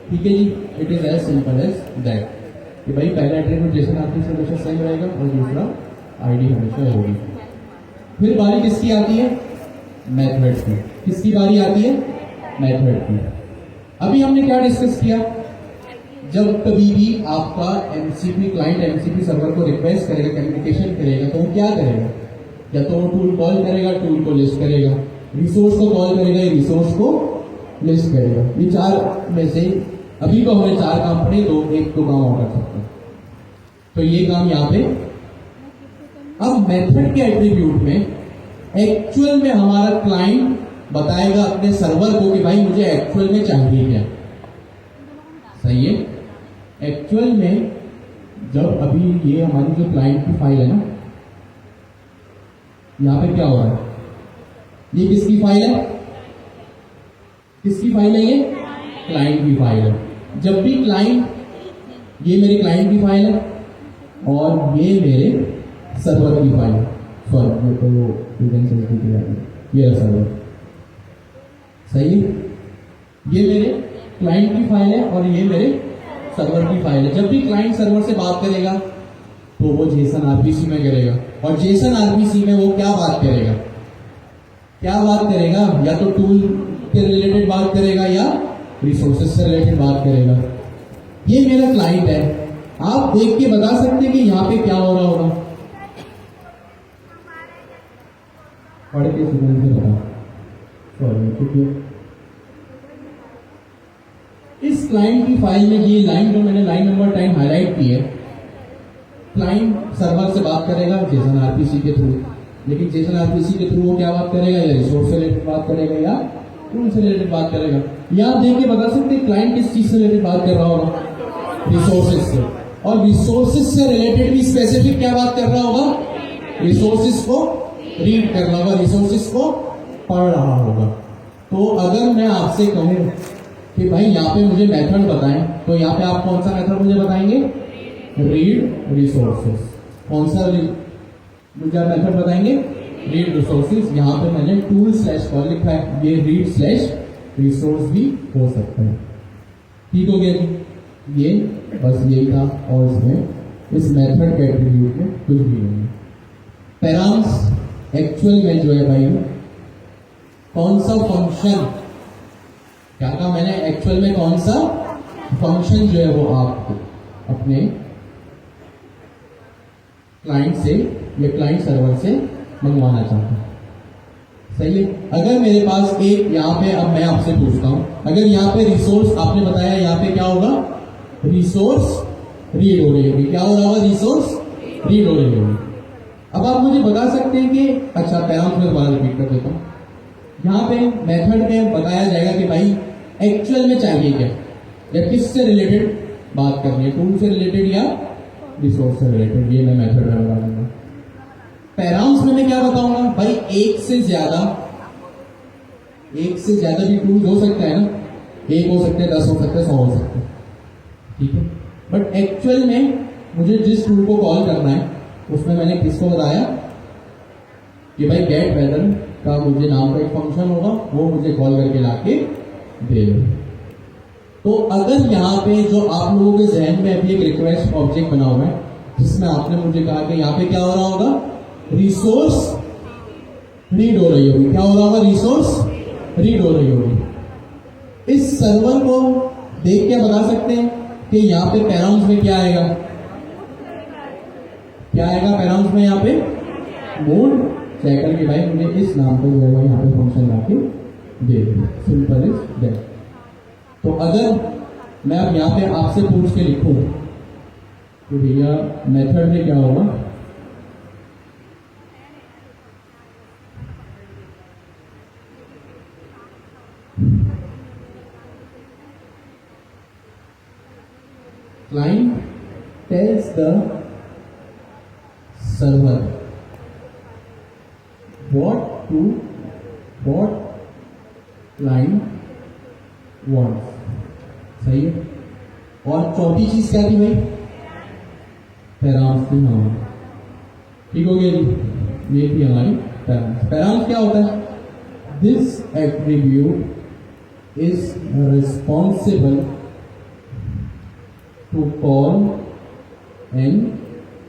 Speaker 1: ठीक है जी, it is as simple as that कि भाई पहला एट्रीब्यूट जेसन आरपीसी हमेशा सेम रहेगा और दूसरा आईडी हमेशा होगी। फिर बारी किसकी आती है? मेथड्स की। किसकी बारी आती है? मेथड की। अभी हमने क्या डिस्कस किया, जब कभी भी आपका एमसीपी क्लाइंट एमसीपी सर्वर को रिक्वेस्ट करेगा, कम्युनिकेशन करेगा, तो वो क्या करेगा, या तो वो टूल कॉल करेगा, टूल को लिस्ट करेगा, रिसोर्स को कॉल करेगा, रिसोर्स को लिस्ट करेगा। ये चार में से अभी तो हमें चार काम पड़े, तो एक तो काम और कर सकते हैं, तो ये काम यहाँ पे। अब मेथड के एट्रीब्यूट में एक्चुअल में हमारा क्लाइंट बताएगा अपने सर्वर को कि भाई मुझे एक्चुअल में चाहिए क्या। सही है। एक्चुअल में जब अभी ये हमारी जो क्लाइंट की फाइल है ना, यहां पे क्या हो रहा है, ये किसकी फाइल है, किसकी फाइल है, ये क्लाइंट की फाइल है। जब भी क्लाइंट, ये मेरे क्लाइंट की फाइल है और ये मेरे सर्वर की फाइल है, सॉरी ये तो ये सर्वर, सही है। ये मेरे क्लाइंट की फाइल है और ये मेरे सर्वर की फाइल है। जब भी क्लाइंट सर्वर से बात करेगा तो वो जेसन आरपीसी में करेगा, और जेसन आरपीसी में वो क्या बात करेगा, क्या बात करेगा, या तो टूल के रिलेटेड बात करेगा या रिसोर्सेज से रिलेटेड बात करेगा। ये मेरा क्लाइंट है। आप देख के बता सकते हैं कि यहाँ पे क्या हो रहा होगा, पढ़ के सुनने से बता, सॉरी क्योंकि इस क्लाइंट की फाइल में ये लाइन जो मैंने लाइन नंबर 10 हाईलाइट की है, क्लाइंट सर्वर से बात करेगा जेसन आरपीसी के थ्रू, लेकिन जेसन आरपीसी के थ्रू वो क्या बात करेगा, या रिसोर्स से रिलेटेड बात करेगा या टूल से रिलेटेड बात करेगा। या आप देख के बता सकते हैं क्लाइंट किस चीज से रिलेटेड बात कर रहा होगा, रिसोर्सेज से, और रिसोर्सेज से रिलेटेड भी स्पेसिफिक क्या बात कर रहा होगा, रिसोर्सेज को रीड कर रहा होगा, रिसोर्सेज को पढ़ रहा होगा। तो अगर मैं आपसे कहूं कि भाई यहाँ पे मुझे मेथड बताएं, तो यहाँ पे आप कौन सा मेथड मुझे बताएंगे, रीड रिसोर्सेज। कौन सा मुझे आप मेथड बताएंगे, रीड रिसोर्सेज। यहाँ पे मैंने टूल स्लैश कॉल लिखा है, ये रीड स्लैश रिसोर्स भी हो सकता है। ठीक हो गया जी, ये बस यही था, और इसमें इस मेथड के एट्रीब्यूट में कुछ भी नहीं है। पैराम्स एक्चुअल में जो है भाई, कौन सा फंक्शन, क्या कहा मैंने, एक्चुअल में कौन सा फंक्शन जो है वो आप अपने क्लाइंट से या क्लाइंट सर्वर से मंगवाना चाहते हैं। सही है। अगर मेरे पास एक यहाँ पे, अब मैं आपसे पूछता हूं, अगर यहाँ पे रिसोर्स आपने बताया, यहाँ पे क्या होगा, रिसोर्स रीड हो रही होगी, क्या हो रहा होगा, रिसोर्स रीड हो रही होगी। अब आप मुझे बता सकते हैं कि, अच्छा पैराम्स में दोबारा रिपीट कर देता हूं, यहाँ पे मेथड में बताया जाएगा कि भाई एक्चुअल में चाहिए क्या, या किससे रिलेटेड बात करनी है, टूल से रिलेटेड या रिसोर्स से रिलेटेड। ये मैं मेथड में बता दूंगा। पैराम्स में मैं क्या बताऊंगा, भाई एक से ज्यादा भी टूल हो सकता है ना, एक हो सकते हैं, 10 हो सकते हैं, 100 हो सकते हैं, ठीक है। बट एक्चुअल में मुझे जिस टूल को कॉल करना है, उसमें मैंने किसको बताया कि भाई गेट वेदर का मुझे नाम का एक फंक्शन होगा, वो मुझे कॉल करके लाके दे दो। तो अगर यहाँ पे जो आप लोगों के जहन में अभी एक रिक्वेस्ट ऑब्जेक्ट बना हुआ है, जिसमें आपने मुझे कहा कि यहाँ पे क्या हो रहा होगा, रिसोर्स रीड हो रही होगी, क्या हो रहा होगा, रिसोर्स रीड हो रही होगी। इस सर्वर को देख के बता सकते हैं कि यहाँ पे पैराम्स में क्या आएगा, क्या आएगा पैराम्स में, यहाँ पे मोड चेकर के भाई मुझे इस नाम पर जो है यहाँ पे फंक्शन लाके दे दो, सिंपल इज दैट। तो अगर मैं अब यहाँ पे आपसे पूछ के लिखूं तो भैया मेथड में क्या होगा, client tells the server what client wants। सही है। और चौथी चीज क्या थी भाई, पैराम्स थी हमारी। ठीक हो गया जी, ये थी हमारी पैराम्स। पैराम्स क्या होता है, this attribute is responsible to call an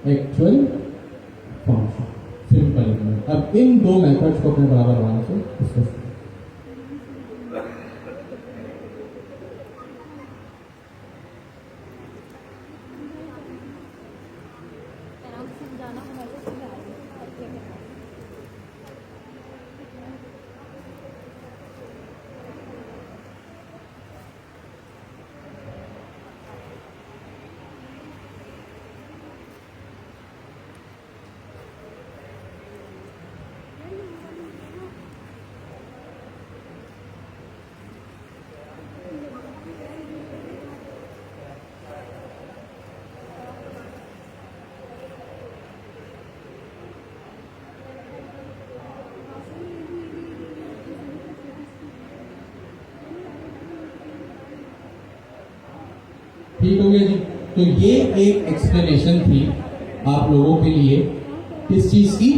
Speaker 1: actual function. Simple. अब इन दो मेथड्स को अपने बराबर बनाने से डिस्कस ठीक हो गया जी। तो ये एक एक्सप्लेनेशन थी आप लोगों के लिए किस चीज की,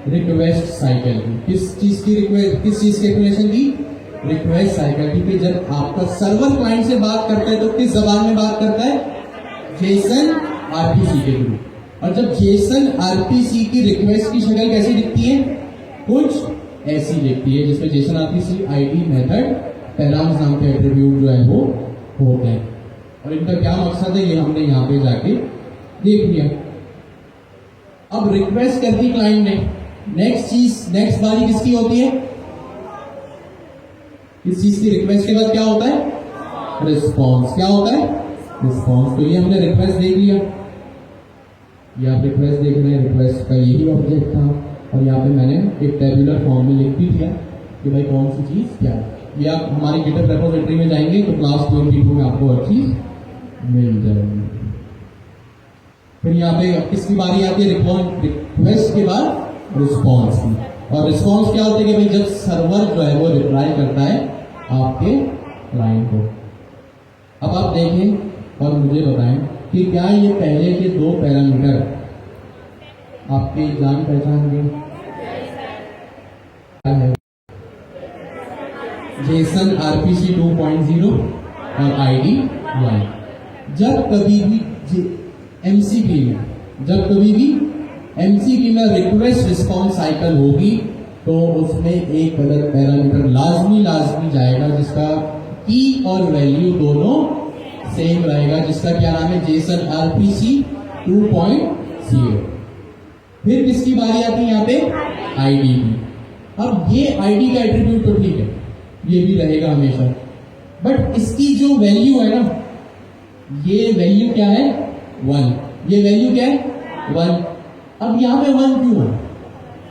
Speaker 1: रिक्वेस्ट साइकिल की। किस चीज की एक्सप्लेनेशन की, रिक्वेस्ट साइकिल की। कि जब आपका सर्वर क्लाइंट से बात करता है तो किस जबान में बात करता है, जेसन आरपीसी के थ्रू। और जब जेसन आरपीसी की रिक्वेस्ट की शक्ल कैसी दिखती है, कुछ ऐसी दिखती है, जिसमें Jason RPC ID method params नाम के एट्रीब्यूट जो है वो होते हैं। और इनका क्या मकसद है ये हमने यहाँ पे जाके देख लिया। अब रिक्वेस्ट कर दी क्लाइंट ने, नेक्स्ट बारी किसकी होती है, इस चीज की रिक्वेस्ट के बाद क्या होता है, रिस्पॉन्स। क्या होता है, रिस्पॉन्स। तो ये हमने रिक्वेस्ट देख लिया, ये आप रिक्वेस्ट देख रहे हैं, रिक्वेस्ट का यही ऑब्जेक्ट था। और यहाँ पे मैंने एक टेबुलर फॉर्म में लिख भी दिया कि भाई कौन सी चीज क्या है। ये आप हमारी गिटहब रेपोजिटरी में जाएंगे तो क्लास 22 में आपको हर चीज मिल जाएगी। फिर यहाँ पे किसकी बारी आती है, रिक्वेस्ट के बाद रिस्पॉन्स की। और रिस्पॉन्स क्या होता है कि भाई जब सर्वर जो है वो रिप्लाई करता है आपके क्लाइंट को। अब आप देखें और मुझे बताएं कि क्या ये पहले के दो पैरामीटर आपके जान पहचान के क्या है, जेसन आरपीसी 2.0 और आईडी 1। जब कभी भी एमसीपी में रिक्वेस्ट रिस्पॉन्स साइकिल होगी तो उसमें एक अलग पैरामीटर लाजमी जाएगा जिसका की और वैल्यू दोनों सेम रहेगा, जिसका क्या नाम है, जेसन आरपीसी 2.0। फिर किसकी बारी आती है यहाँ पे, आईडी की। अब ये आईडी का एट्रीब्यूट तो ठीक है, ये भी रहेगा हमेशा, बट इसकी जो वैल्यू है ना, ये वैल्यू क्या है, 1। ये वैल्यू क्या है, 1। अब यहां पे 1 क्यों है,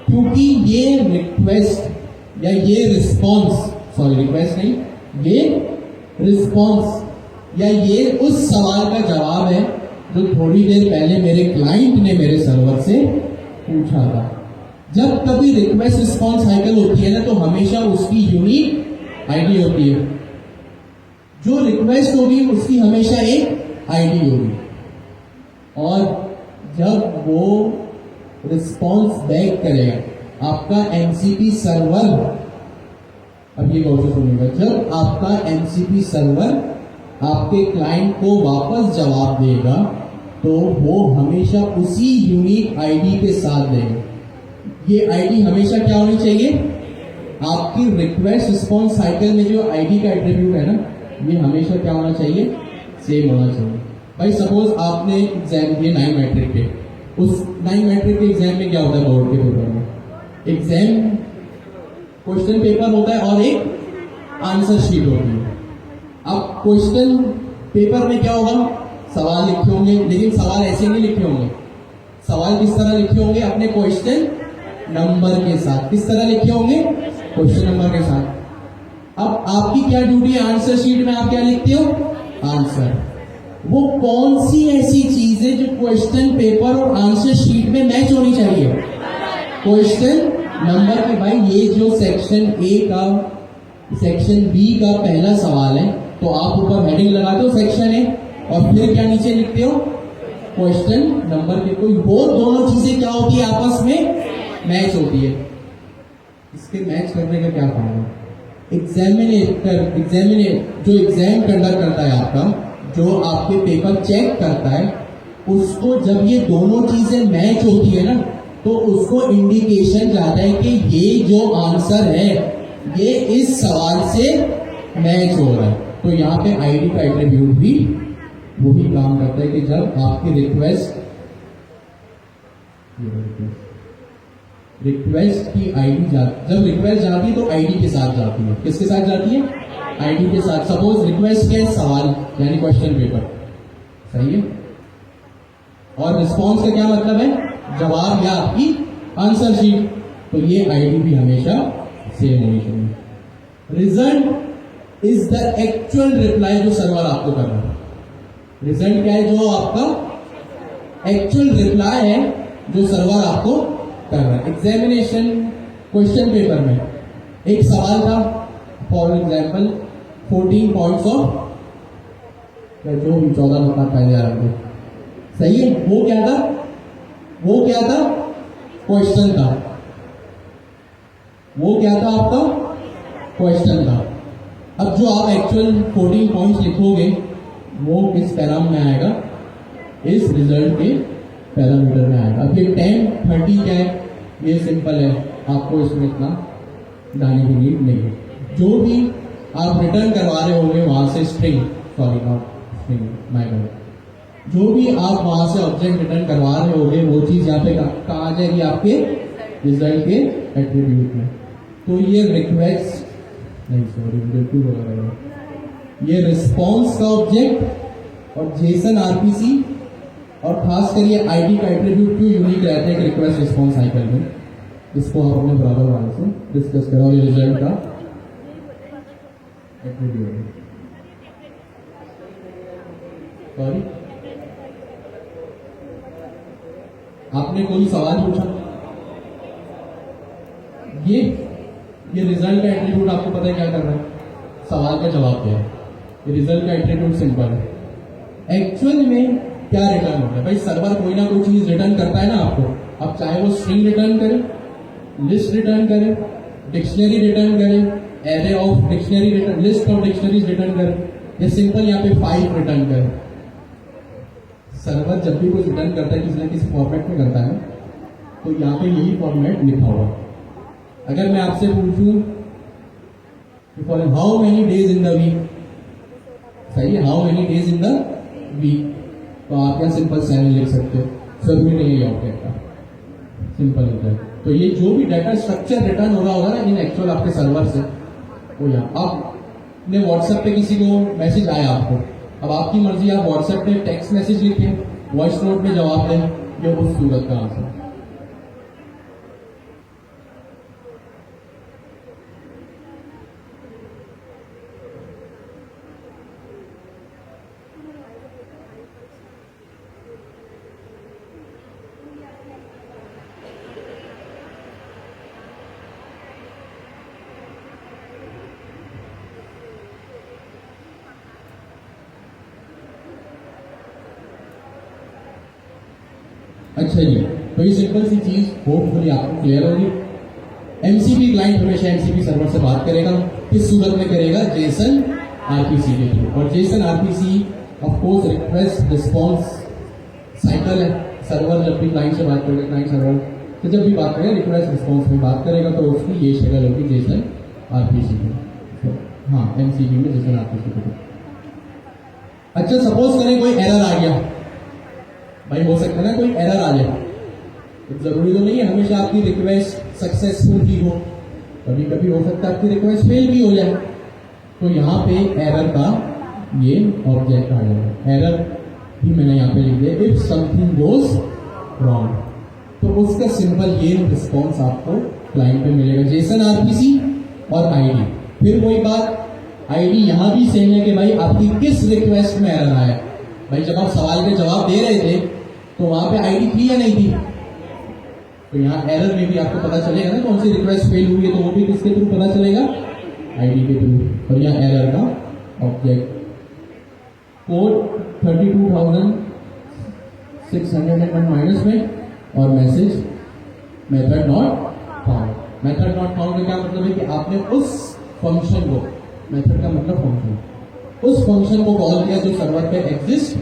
Speaker 1: क्योंकि ये रिक्वेस्ट या ये रिस्पॉन्स, सॉरी रिक्वेस्ट नहीं, ये रिस्पॉन्स या ये उस सवाल का जवाब है जो थोड़ी देर पहले मेरे क्लाइंट ने मेरे सर्वर से पूछा था। जब कभी रिक्वेस्ट रिस्पॉन्स साइकिल होती है ना तो हमेशा उसकी यूनिक आईडी होती है। जो रिक्वेस्ट होगी उसकी हमेशा एक आईडी होगी, और जब वो रिस्पॉन्स बैक करेगा आपका एमसीपी सर्वर, अब ये गौर से सुनिएगा, जब आपका एमसीपी सर्वर आपके क्लाइंट को वापस जवाब देगा तो वो हमेशा उसी यूनिक आईडी के साथ देगा। ये आईडी हमेशा क्या होनी चाहिए, आपकी रिक्वेस्ट रिस्पॉन्स साइकिल में जो आईडी का एट्रीब्यूट है ना, ये हमेशा क्या होना चाहिए, सेम होना चाहिए। भाई सपोज आपने एग्जाम दिए 9 मैट्रिक के, उस 9 मैट्रिक के एग्जाम में क्या होता है, बोर्ड के पेपर में एग्जाम क्वेश्चन पेपर होता है और एक आंसर शीट होती है। अब क्वेश्चन पेपर में क्या होगा, सवाल लिखे होंगे, लेकिन सवाल ऐसे नहीं लिखे होंगे। सवाल किस तरह लिखे होंगे, अपने क्वेश्चन नंबर के साथ। किस तरह लिखे होंगे, क्वेश्चन नंबर के साथ। अब आपकी क्या ड्यूटी है, आंसर शीट में आप क्या लिखते हो, आंसर। वो कौन सी ऐसी चीज है जो क्वेश्चन पेपर और आंसर शीट में मैच होनी चाहिए, क्वेश्चन नंबर के। भाई ये जो सेक्शन ए का सेक्शन बी का पहला सवाल है तो आप ऊपर हेडिंग लगाते हो सेक्शन ए और फिर क्या नीचे लिखते हो, क्वेश्चन नंबर के। कोई वो दोनों चीजें क्या होती है, आपस में मैच होती है। इसके मैच करने का क्या फायदा, एग्जामिनेटर जो एग्जाम कंडक्ट करता है आपका, जो आपके पेपर चेक करता है, उसको जब ये दोनों चीजें मैच होती है ना तो उसको इंडिकेशन जाता है कि ये जो आंसर है ये इस सवाल से मैच हो रहा है। तो यहाँ पे आईडी का एट्रीब्यूट भी वही काम करता है कि जब आपकी रिक्वेस्ट की आईडी जब रिक्वेस्ट जाती है तो आईडी के साथ जाती है। किसके साथ जाती है, आईडी के साथ। सपोज रिक्वेस्ट क्या है, सवाल यानी क्वेश्चन पेपर, सही है। और रिस्पॉन्स का क्या मतलब है, जवाब या आपकी आंसर शीट। तो ये आईडी भी हमेशा सेम होनी चाहिए। Result is the actual reply जो सर्वर आपको कर रहा है। रिजल्ट क्या है, जो आपका एक्चुअल रिप्लाई है जो सर्वर आपको कर रहा है। एग्जामिनेशन क्वेश्चन पेपर में एक सवाल था, फॉर एग्जाम्पल 14 पॉइंट्स ऑफ या जो भी 14 नुकता पहले आ रहे थे, सही है। वो क्या था, वो क्या था, क्वेश्चन था, वो क्या था आपका, क्वेश्चन था। अब जो आप एक्चुअल 14 पॉइंट्स लिखोगे वो किस पैराम में आएगा, इस रिजल्ट के पैरामीटर में आएगा। अब ये 10, 30 क्या है, ये सिंपल है, आपको इसमें इतना डालने की नीड नहीं है। जो भी आप रिटर्न करवा रहे होंगे वहां से string, sorry not string, my God, जो भी आप वहां से ऑब्जेक्ट रिटर्न करवा रहे होंगे वो चीज यहाँ पे कहाँ आ जाएगी, आपके रिजल्ट के एट्रीब्यूट में। तो ये रिक्वेस्ट नहीं, सॉरी बिल्कुल हो रहा है, ये रिस्पॉन्स का ऑब्जेक्ट और जेसन आरपीसी और खासकर ये आईडी का एट्रीब्यूट क्यों यूनिक रहते हैं रिक्वेस्ट रिस्पॉन्स साइकिल में, इसको आप अपने बराबर वाले से डिस्कस करो। ये रिजल्ट का एट्रीब्यूट, सॉरी आपने कोई सवाल पूछा, ये रिजल्ट का एट्रीब्यूट आपको पता है क्या कर रहा है, सवाल का जवाब दिया है। ये रिजल्ट का एट्रीब्यूट सिंपल है। एक्चुअल में क्या रिटर्न होता है भाई, सर्वर कोई ना कोई चीज रिटर्न करता है ना आपको, अब चाहे वो स्ट्रिंग रिटर्न करे, लिस्ट रिटर्न करे, डिक्शनरी रिटर्न करे, array of dictionary return, list of dictionaries return करे, या सिंपल यहाँ पे फाइल रिटर्न करे। सर्वर जब भी कुछ रिटर्न करता है किसी न किसी फॉर्मेट में करता है ना, तो यहाँ पे यही फॉर्मेट लिखा हुआ। अगर मैं आपसे पूछूं for how many days in the week, सही है, how many days in the week, तो आप यहाँ सिंपल 7 लिख सकते हो, जरूरी नहीं है ऑब्जेक्ट का, सिंपल होता है। तो ये जो भी डाटा स्ट्रक्चर रिटर्न हो रहा होगा ना इन एक्चुअल आपके सर्वर से, वो यहाँ आपने व्हाट्सएप पे किसी को मैसेज आया आपको, अब आपकी मर्जी, आप व्हाट्सएप पे टेक्स्ट मैसेज लिखें, वॉइस नोट में जवाब दें, ये उस सूरत का आंसर। अच्छा जी, तो ये सिंपल सी चीज होपफुली आपको क्लियर होगी। एमसीपी क्लाइंट हमेशा एमसीपी सर्वर से बात करेगा, किस सूरत में करेगा, जेसन आरपीसी के थ्रू। और Jason RPC of course request response cycle है। सर्वर जब भी क्लाइंट से बात करेगा, क्लाइंट सर्वर से जब भी बात करेगा रिक्वेस्ट रिस्पॉन्स में बात करेगा, तो उसकी ये शक्ल होगी जेसन आरपीसी की, तो हाँ एमसीपी में जेसन आरपीसी के। अच्छा सपोज करें कोई एरर आ गया भाई, हो सकता है ना कोई एरर आ जाए, तो जरूरी तो नहीं है हमेशा आपकी रिक्वेस्ट सक्सेसफुल ही हो, कभी कभी हो सकता है आपकी रिक्वेस्ट फेल भी हो जाए। तो यहाँ पे एरर का ये ऑब्जेक्ट आ जाएगा, एरर भी मैंने यहाँ पे लिख दिया, इफ समथिंग गोज रॉन्ग, तो उसका सिंपल ये रिस्पॉन्स आपको क्लाइंट पे मिलेगा, जेसन आरपीसी और आईडी। फिर वही बात, आईडी यहाँ भी सेम है कि भाई आपकी किस रिक्वेस्ट में एरर आया। भाई जब आप सवाल के जवाब दे रहे थे तो वहां पे आईडी थी या नहीं थी, तो यहाँ एरर में भी आपको पता चलेगा ना कौन सी रिक्वेस्ट फेल हुई है, तो वो भी किसके थ्रू पता चलेगा, आईडी के थ्रू। और यहाँ एरर का ऑब्जेक्ट कोड 32,601 माइनस में, और message method not found. Method not found का क्या मतलब है कि आपने उस फंक्शन को, मेथड का मतलब फंक्शन, उस फंक्शन को कॉल किया जो सर्वर पे एग्जिस्ट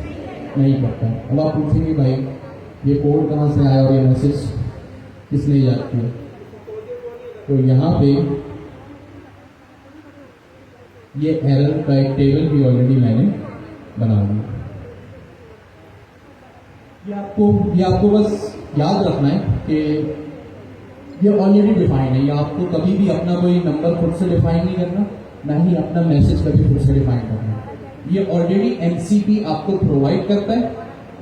Speaker 1: नहीं करता। अब आप पूछेंगे भाई ये कोड कहाँ से आया और ये मैसेज किसने याद किया, तो यहाँ पे ये एरर का एक टेबल भी ऑलरेडी मैंने बना दिया। ये आपको बस याद रखना है कि ये ऑलरेडी डिफाइंड है, ये आपको कभी भी अपना कोई नंबर खुद से डिफाइन नहीं करना, ना ही अपना मैसेज कभी खुद से डिफाइन करना। ये ऑलरेडी एमसीपी आपको प्रोवाइड करता है।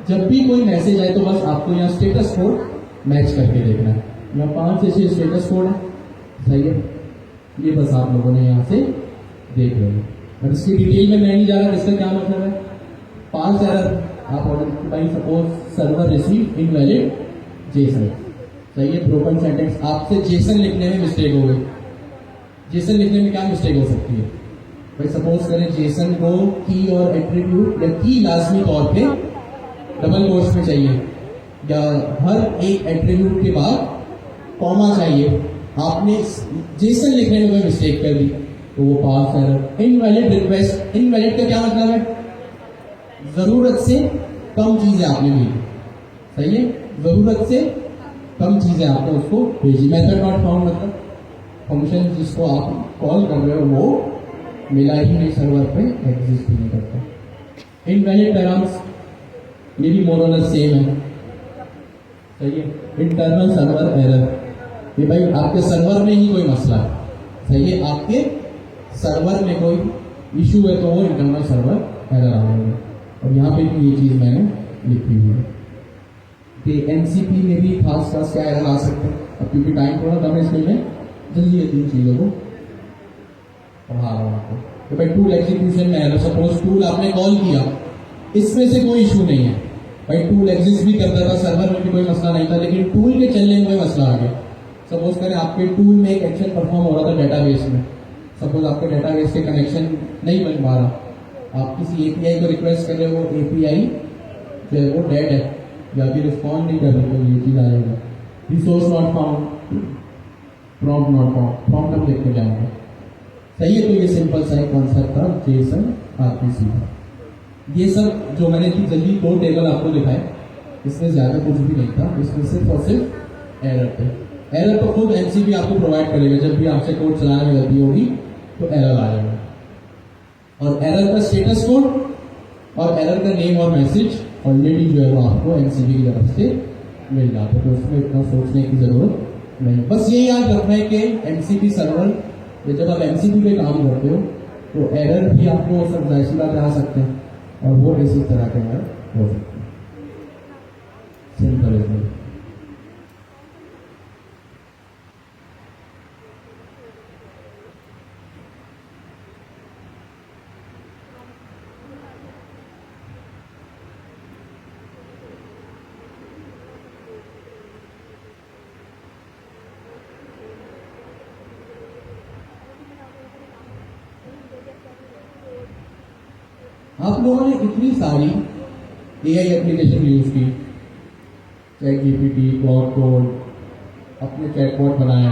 Speaker 1: जब भी कोई मैसेज आए तो बस आपको यहाँ स्टेटस कोड मैच करके देखना है। यहाँ 5 से 6 स्टेटस कोड है, सही है, ये बस आप लोगों ने यहाँ से देख लेंगे, और इसकी डिटेल में मैं नहीं जा रहा, इसका क्या मतलब है। 5 एरर आप order by suppose server receive invalid Jason, सही है, ब्रोकन सेंटेंस, आपसे जेसन लिखने में मिस्टेक हो गई। जेसन लिखने में क्या मिस्टेक हो सकती है, भाई सपोज करें जेसन को की और एट्रीब्यूट या की लाजमी तौर पे डबल कोट्स में चाहिए, या हर एक एट्रीब्यूट के बाद कॉमा चाहिए, आपने जेसन लिखने में कोई मिस्टेक कर दी तो वो पास एरर। इनवैलिड रिक्वेस्ट, इनवैलिड का क्या मतलब है? जरूरत से कम चीजें आपने भेजी, सही है, जरूरत से कम चीजें आपने उसको भेजी। मेथड नॉट फाउंड मतलब फंक्शन जिसको आप कॉल कर रहे हो वो मिला ही नहीं, सर्वर पे एग्जिस्ट ही नहीं करता। इनवैलिड पैराम्स ये भी मोर और लेस सेम है, सही है। इंटरनल सर्वर एरर, ये भाई आपके सर्वर में ही कोई मसला है, सही है, आपके सर्वर में कोई इशू है तो वो इंटरनल सर्वर एरर आ जाएगा। और यहाँ पे भी ये चीज मैंने लिखी हुई है कि एनसीपी में भी खास खास क्या एरर आ सकते हैं। अब क्योंकि टाइम थोड़ा कम है इसलिए मैं जल्दी ये तीन चीजों को पढ़ा रहा हूँ आपको। तो भाई टूल एग्जीक्यूशन में एरर, सपोज टूल आपने कॉल किया, इसमें से कोई इशू नहीं है भाई, टूल एग्जिस्ट भी करता था, सर्वर में भी कोई मसला नहीं था, लेकिन टूल के चलने में कोई मसला आ गया। सपोज करें आपके टूल में एक एक्शन परफॉर्म हो रहा था डेटाबेस में, सपोज आपके डेटाबेस के कनेक्शन नहीं बन पा रहा, आप किसी एपीआई को रिक्वेस्ट कर रहे हो, वो एपीआई जो है वो डेड है या अभी रिस्पॉन्ड नहीं कर रही, तो ये चीज आएगा resource not found, prompt not found, prompt हम देखते जाएंगे, सही है। तो ये सिंपल सा कॉन्सेप्ट था जेसन आरपीसी का। ये सब जो मैंने की जल्दी दो टेबल आपको दिखाए, इसमें ज्यादा कुछ भी नहीं था, इसमें सिर्फ और सिर्फ एरर थे। एरर तो खुद एनसीपी आपको प्रोवाइड करेगा, जब भी आपसे कोड चलाने में गलती होगी तो एरर आएगा, और एरर का स्टेटस कोड और एरर का नेम और मैसेज ऑलरेडी जो है वो आपको एनसीपी की तरफ से मिल जाता है, तो उसमें इतना सोचने की जरूरत नहीं। बस ये याद रखना है कि एनसीपी सर्वर जब आप एनसीपी पे काम करते हो तो एरर भी आपको सब जायसी बात आ सकते हैं, और वो इसी तरह के एरर हो सकते हैं। सिंपल है। आप लोगों ने इतनी सारी एआई एप्लीकेशन यूज की, चैट जीपीटी, क्लाउड कोड, अपने चैटबॉट बनाया,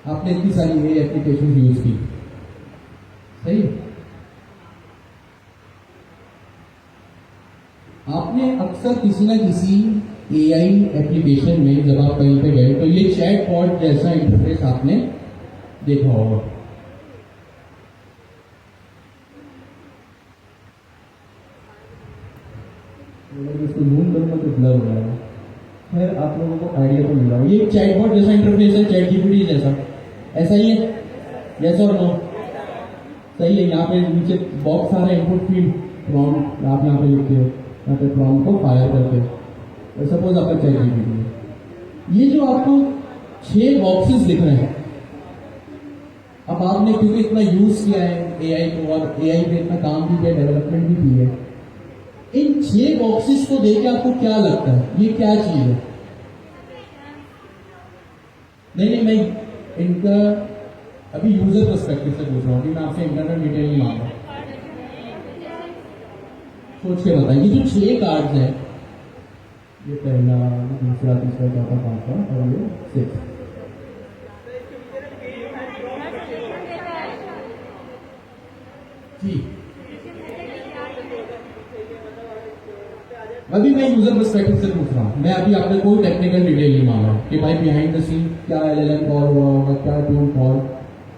Speaker 1: आपने इतनी सारी एआई एप्लीकेशन यूज की, सही। आपने अक्सर किसी ना किसी एआई एप्लीकेशन में जब आप कहीं पे गए तो ये चैटबॉट जैसा इंटरफेस आपने देखा होगा। इसको जूम करूंगा तो ब्लर हो जाएगा। खैर आप लोगों को आइडिया तो मिल रहा है, ये चैटबॉट जैसा इंटरफेस है, चैट जीपीटी जैसा, ऐसा ही है, यस और नो, सही है। यहाँ पे नीचे बॉक्स आ रहा है, इनपुट फील्ड, प्रॉम्प्ट आप यहाँ पे लिखते हो, यहाँ पे प्रॉम्प्ट को फायर करते हो, सपोज आपका चैट जीपीटी है। ये जो आपको 6 बॉक्सेस दिख रहे हैं, अब आपने क्योंकि इतना यूज किया है एआई को और एआई पे इतना काम भी किया, डेवलपमेंट भी की है, इन 6 बॉक्सेस को देख के आपको क्या लगता है ये क्या चीज है? नहीं, मैं इनका अभी यूजर पर्सपेक्टिव से पूछ रहा हूँ कि मैं आपसे इंटरनल डिटेल नहीं मांग रहा, सोच के बताइए। ये जो 6 कार्ड्स हैं, ये पहला, दूसरा, तीसरा, चौथा, पांचवा और ये 6, जी अभी मैं यूजर पर्सपेक्टिव से पूछ रहा हूँ, मैं अभी आपने कोई टेक्निकल डिटेल नहीं मांगा कि भाई बिहाइंड द सीन क्या एलएलएम कॉल हुआ होगा, क्या ट्यून कॉल,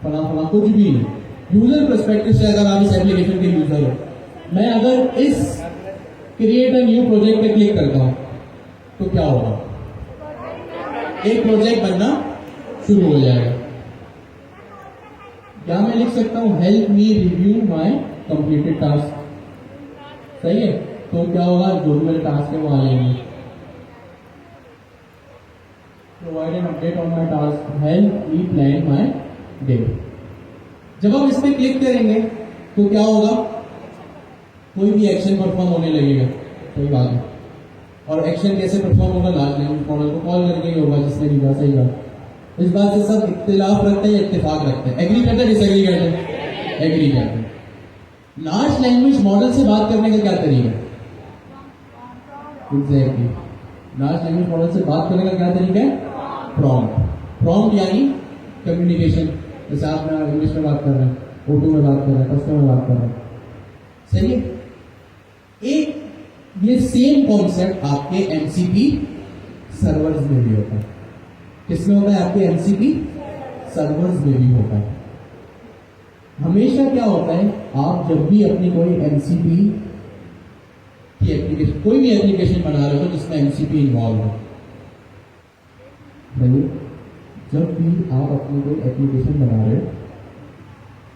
Speaker 1: फला फला, कुछ भी नहीं। यूजर पर्सपेक्टिव से अगर आप इस एप्लीकेशन के यूजर हो, मैं अगर इस क्रिएट अ न्यू प्रोजेक्ट पे क्लिक करता हूँ तो क्या होगा? एक प्रोजेक्ट बनना शुरू हो जाएगा। क्या मैं लिख सकता हूँ help me review my completed task, सही है। तो क्या होगा, जो भी मेरे टास्क है वो आ जाएंगे। Provide an update on my task, help me plan my day. जब आप इस पर क्लिक करेंगे तो क्या होगा, कोई भी एक्शन परफॉर्म होने लगेगा, सही बात है। और एक्शन कैसे परफॉर्म होगा, लार्ज लैंग्वेज मॉडल को कॉल करके ही होगा जिसने लिखा, सही बात। इस बात से सब इख्तिलाफ रखते हैं या इत्तेफाक रखते हैं? एग्री करते हैं, डिसएग्री करते हैं? एग्री करते हैं। लार्ज लैंग्वेज मॉडल से बात करने का क्या तरीका है? एग्जैक्टली, लार्ज लैंग्वेज मॉडल से बात करने का क्या तरीका है? प्रॉम्प्ट। प्रॉम्प्ट यानी कम्युनिकेशन। जैसे आप इंग्लिश में बात कर रहे हैं, उर्दू में बात कर रहे हैं, पश्तो में बात कर रहे हैं, सही है। एक ये सेम कॉन्सेप्ट आपके एमसीपी सर्वर्स में भी होता है। किसमें होता है? आपके एमसीपी सर्वर्स में भी होता है। हमेशा क्या होता है, आप जब भी अपनी कोई एमसीपी की एप्लीकेशन, कोई भी एप्लीकेशन बना रहे हो तो जिसमें एमसीपी इन्वॉल्व हो, जब भी आप अपनी कोई एप्लीकेशन बना रहे हो,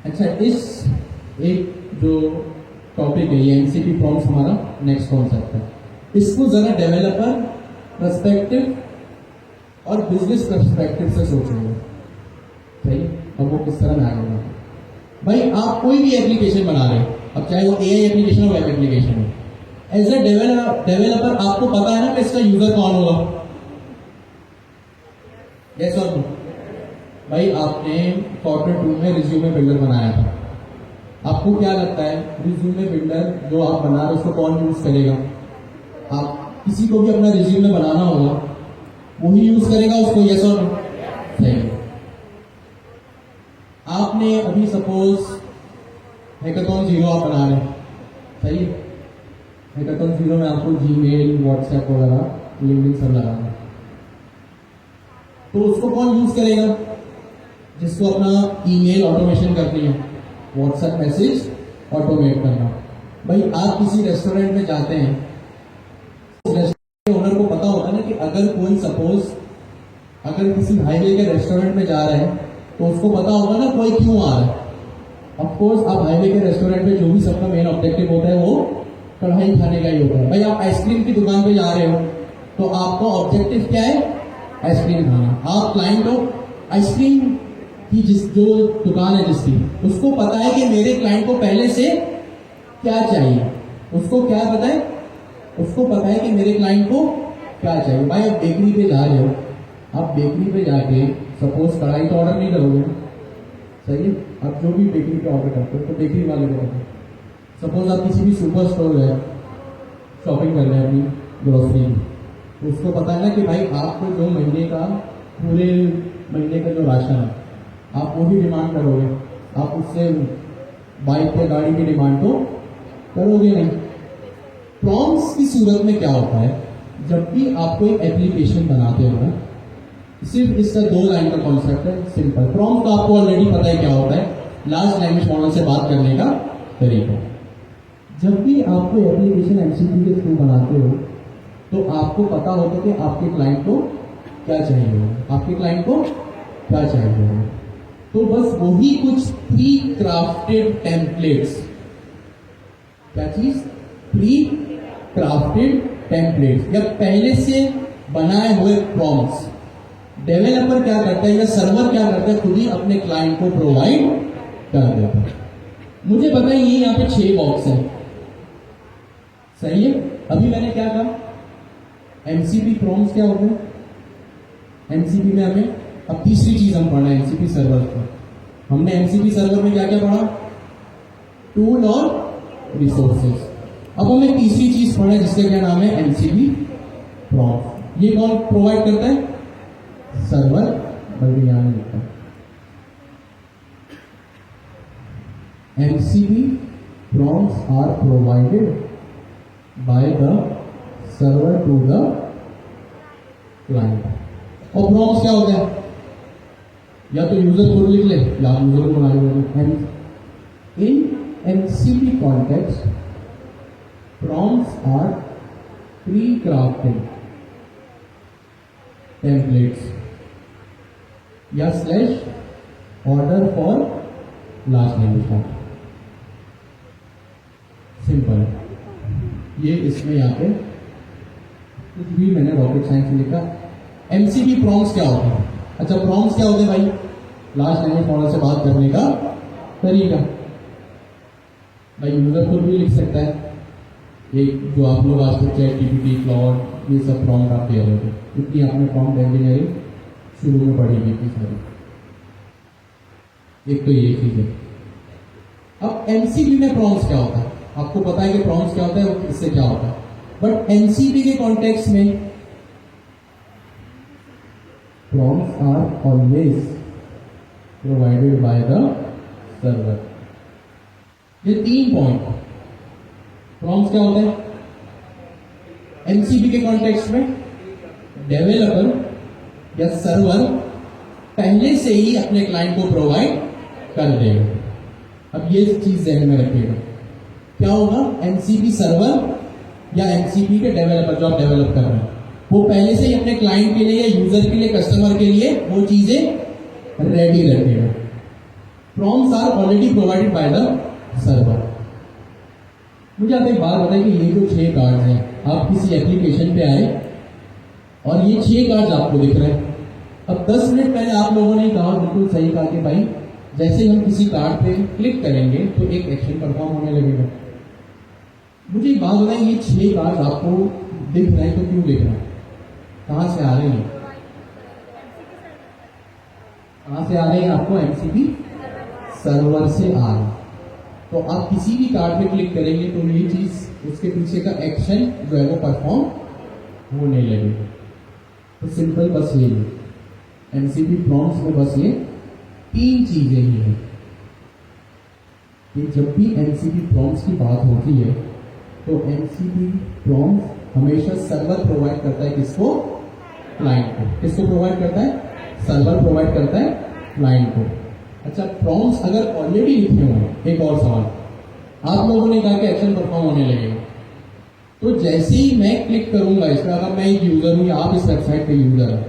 Speaker 1: अच्छा इस एक जो टॉपिक है ये एमसीपी प्रॉम्प्ट्स हमारा नेक्स्ट कॉन्सेप्ट है, इसको जरा डेवलपर पर्सपेक्टिव और बिजनेस पर्सपेक्टिव से सोचेंगे, सही। अब वो किस तरह में आगे बढ़े? भाई आप कोई भी एप्लीकेशन बना रहे हो, अब चाहे वो एआई एप्लीकेशन हो, वेब एप्लीकेशन हो, एज ए डेवलपर आपको पता है ना कि इसका यूजर कौन होगा? यस और नो? भाई आपने कॉर्पोरेट रूम में रिज्यूमे बिल्डर बनाया था, आपको क्या लगता है रिज्यूमे बिल्डर जो आप बना रहे हो उसको कौन यूज करेगा? आप किसी को भी अपना रिज्यूमे बनाना होगा, वही यूज करेगा उसको, यस और नो? सही। आपने अभी सपोज हैकाथॉन 0 आप बना रहे हैं, सही है। हैकाथॉन 0 में आपको जीमेल, व्हाट्सएप वगैरह, लिंक्डइन सब लगाना है, तो उसको कौन यूज करेगा? जिसको अपना ईमेल ऑटोमेशन करनी है, व्हाट्सएप मैसेज ऑटोमेट करना। भाई आप किसी रेस्टोरेंट में जाते हैं, रेस्टोरेंट के ओनर को पता होता है ना कि अगर कोई सपोज अगर किसी हाईवे के रेस्टोरेंट में जा रहे हैं तो उसको पता होगा ना कोई क्यों आ रहा है। ऑफकोर्स आप हाईवे के रेस्टोरेंट में जो भी सबका मेन ऑब्जेक्टिव होता है वो कढ़ाई खाने का ही होता है। भाई आप आइसक्रीम की दुकान पे जा रहे हो तो आपका ऑब्जेक्टिव क्या है? आइसक्रीम खाना। आप क्लाइंट हो, आइसक्रीम की जो दुकान है जिसकी, उसको पता है कि मेरे क्लाइंट को पहले से क्या चाहिए, उसको क्या पता है? उसको पता है कि मेरे क्लाइंट को क्या चाहिए। भाई आप बेकरी पे जा रहे हो, आप बेकरी पे जाके सपोज कढ़ाई तो ऑर्डर नहीं करोगे, सही है। आप जो भी बेकरी पे ऑर्डर करते हो तो बेकरी वाले को पता है। सपोज आप किसी भी सुपर स्टोर है शॉपिंग कर रहे हैं अपनी ग्रोसरी की, तो उसको पता है ना कि भाई आपको जो महीने का, पूरे महीने का जो राशन है आप वो भी डिमांड करोगे, आप उससे बाइक या गाड़ी की डिमांड तो करोगे नहीं। प्रॉम्प्ट्स की सूरत में क्या होता है, जब भी आप कोई एप्लीकेशन बनाते हो ना, सिर्फ इसका 2 लाइन का कॉन्सेप्ट है, सिंपल। प्रॉम्प्ट तो आपको ऑलरेडी पता है क्या होता है, लार्ज लैंग्वेज मॉडल से बात करने का तरीका। जब भी आप कोई एप्लीकेशन एमसीपी के थ्रू बनाते हो तो आपको पता होता है कि आपके क्लाइंट को क्या चाहिए होगा, आपके क्लाइंट को क्या चाहिए होगा। तो बस वही कुछ प्री क्राफ्टेड टेम्पलेट्स, क्या चीज? प्री क्राफ्टेड टेम्पलेट्स या पहले से बनाए हुए प्रॉम्प्ट्स डेवलपर क्या करता है या सर्वर क्या करता है, खुद ही अपने क्लाइंट को प्रोवाइड कर देता है। मुझे पता है ये यहाँ पे 6 बॉक्स है, सही है। अभी मैंने क्या कहा, एमसीपी प्रॉम्प्ट्स क्या होते हैं? एमसीपी में हमें अब तीसरी चीज हम पढ़ना है, एमसीपी सर्वर पर। हमने एमसीपी सर्वर में क्या क्या पढ़ा? टूल और रिसोर्सेज। अब हमें तीसरी चीज पढ़ा है जिसका क्या नाम है? MCP prompt. ये कौन प्रोवाइड करता है? सर्वर। बल्कि यहां लिखता है MCP prompts are provided by the server to the client. और प्रॉम्प्ट्स क्या होते हैं? या तो यूजर खुद लिख ले या आप यूजर को बना लो। In MCP context prompts are pre crafted templates या / order for large language model. Simple. ये इसमें यहाँ पे कुछ भी मैंने रॉकेट साइंस में लिखा। एमसीपी प्रॉम्प्ट्स क्या होते हैं? अच्छा, प्रॉम्प्ट्स क्या होते हैं भाई? लार्ज लैंग्वेज मॉडल से बात करने का तरीका। भाई यूजर खुद भी लिख सकता है, एक जो आप लोग आज तक चैट जीपीटी, क्लाउड, ये सब प्रॉम्प्ट आप दे रहे थे, इतनी आपने प्रॉम्प्ट इंजीनियरिंग शुरू में पढ़ी थी सारी। एक तो ये चीज है। अब एमसीबी में प्रॉन्स क्या होता है, आपको पता है कि प्रॉन्स क्या होता है, वो इससे क्या होता है, बट एमसीबी के कॉन्टेक्स्ट में prompts are always provided by the server. ये 3 पॉइंट। प्रॉन्स क्या होता है एमसीबी के कॉन्टेक्स्ट में, डेवलपर या सर्वर पहले से ही अपने क्लाइंट को प्रोवाइड कर देगा। अब ये चीज ध्यान में रखिएगा, क्या होगा, एमसीबी सर्वर या एमसीबी के डेवलपर जो आप डेवलप कर रहे हैं, वो पहले से ही अपने क्लाइंट के लिए या यूजर के लिए, कस्टमर के लिए वो चीजें रेडी रखेगा। Prompts are already provided by the server. मुझे आप एक बात बताइए कि ये जो 6 कार्ड हैं, आप किसी एप्लीकेशन पे आए और ये 6 कार्ड आपको दिख रहे हैं। अब 10 मिनट पहले आप लोगों ने कहा, बिल्कुल सही कहा कि भाई जैसे हम किसी कार्ड पे क्लिक करेंगे तो एक एक्शन परफॉर्म होने लगेगा। मुझे एक बात बताइए, ये 6 कार्ड आपको दिख रहे हैं तो क्यों दिख रहे हैं, कहां से आ रहे हैं, कहां से आ रहे हैं, आपको एमसीबी सर्वर से आ रहे हैं। तो आप किसी भी कार्ड पे क्लिक करेंगे तो ये चीज, उसके पीछे का एक्शन जो है वो परफॉर्म होने लगेगा। तो सिंपल बस ये है, एमसीबी प्रॉम्प्ट्स में बस ये 3 चीजें ही हैं कि जब भी एमसीबी प्रॉम्प्ट्स की बात होती है तो एमसीबी प्रॉम्प्ट्स हमेशा सर्वर प्रोवाइड करता है किसको, क्लाइंट को। किसको प्रोवाइड करता है, सर्वर प्रोवाइड करता है क्लाइंट को। अच्छा, प्रॉम्प्ट्स अगर ऑलरेडी लिखे हुए हैं, एक और सवाल, आप लोगों ने कहा कि एक्शन परफॉर्म होने लगेगा, तो जैसे ही मैं क्लिक करूंगा इस पर, अगर मैं एक यूजर हूं या आप इस वेबसाइट पे यूजर हैं,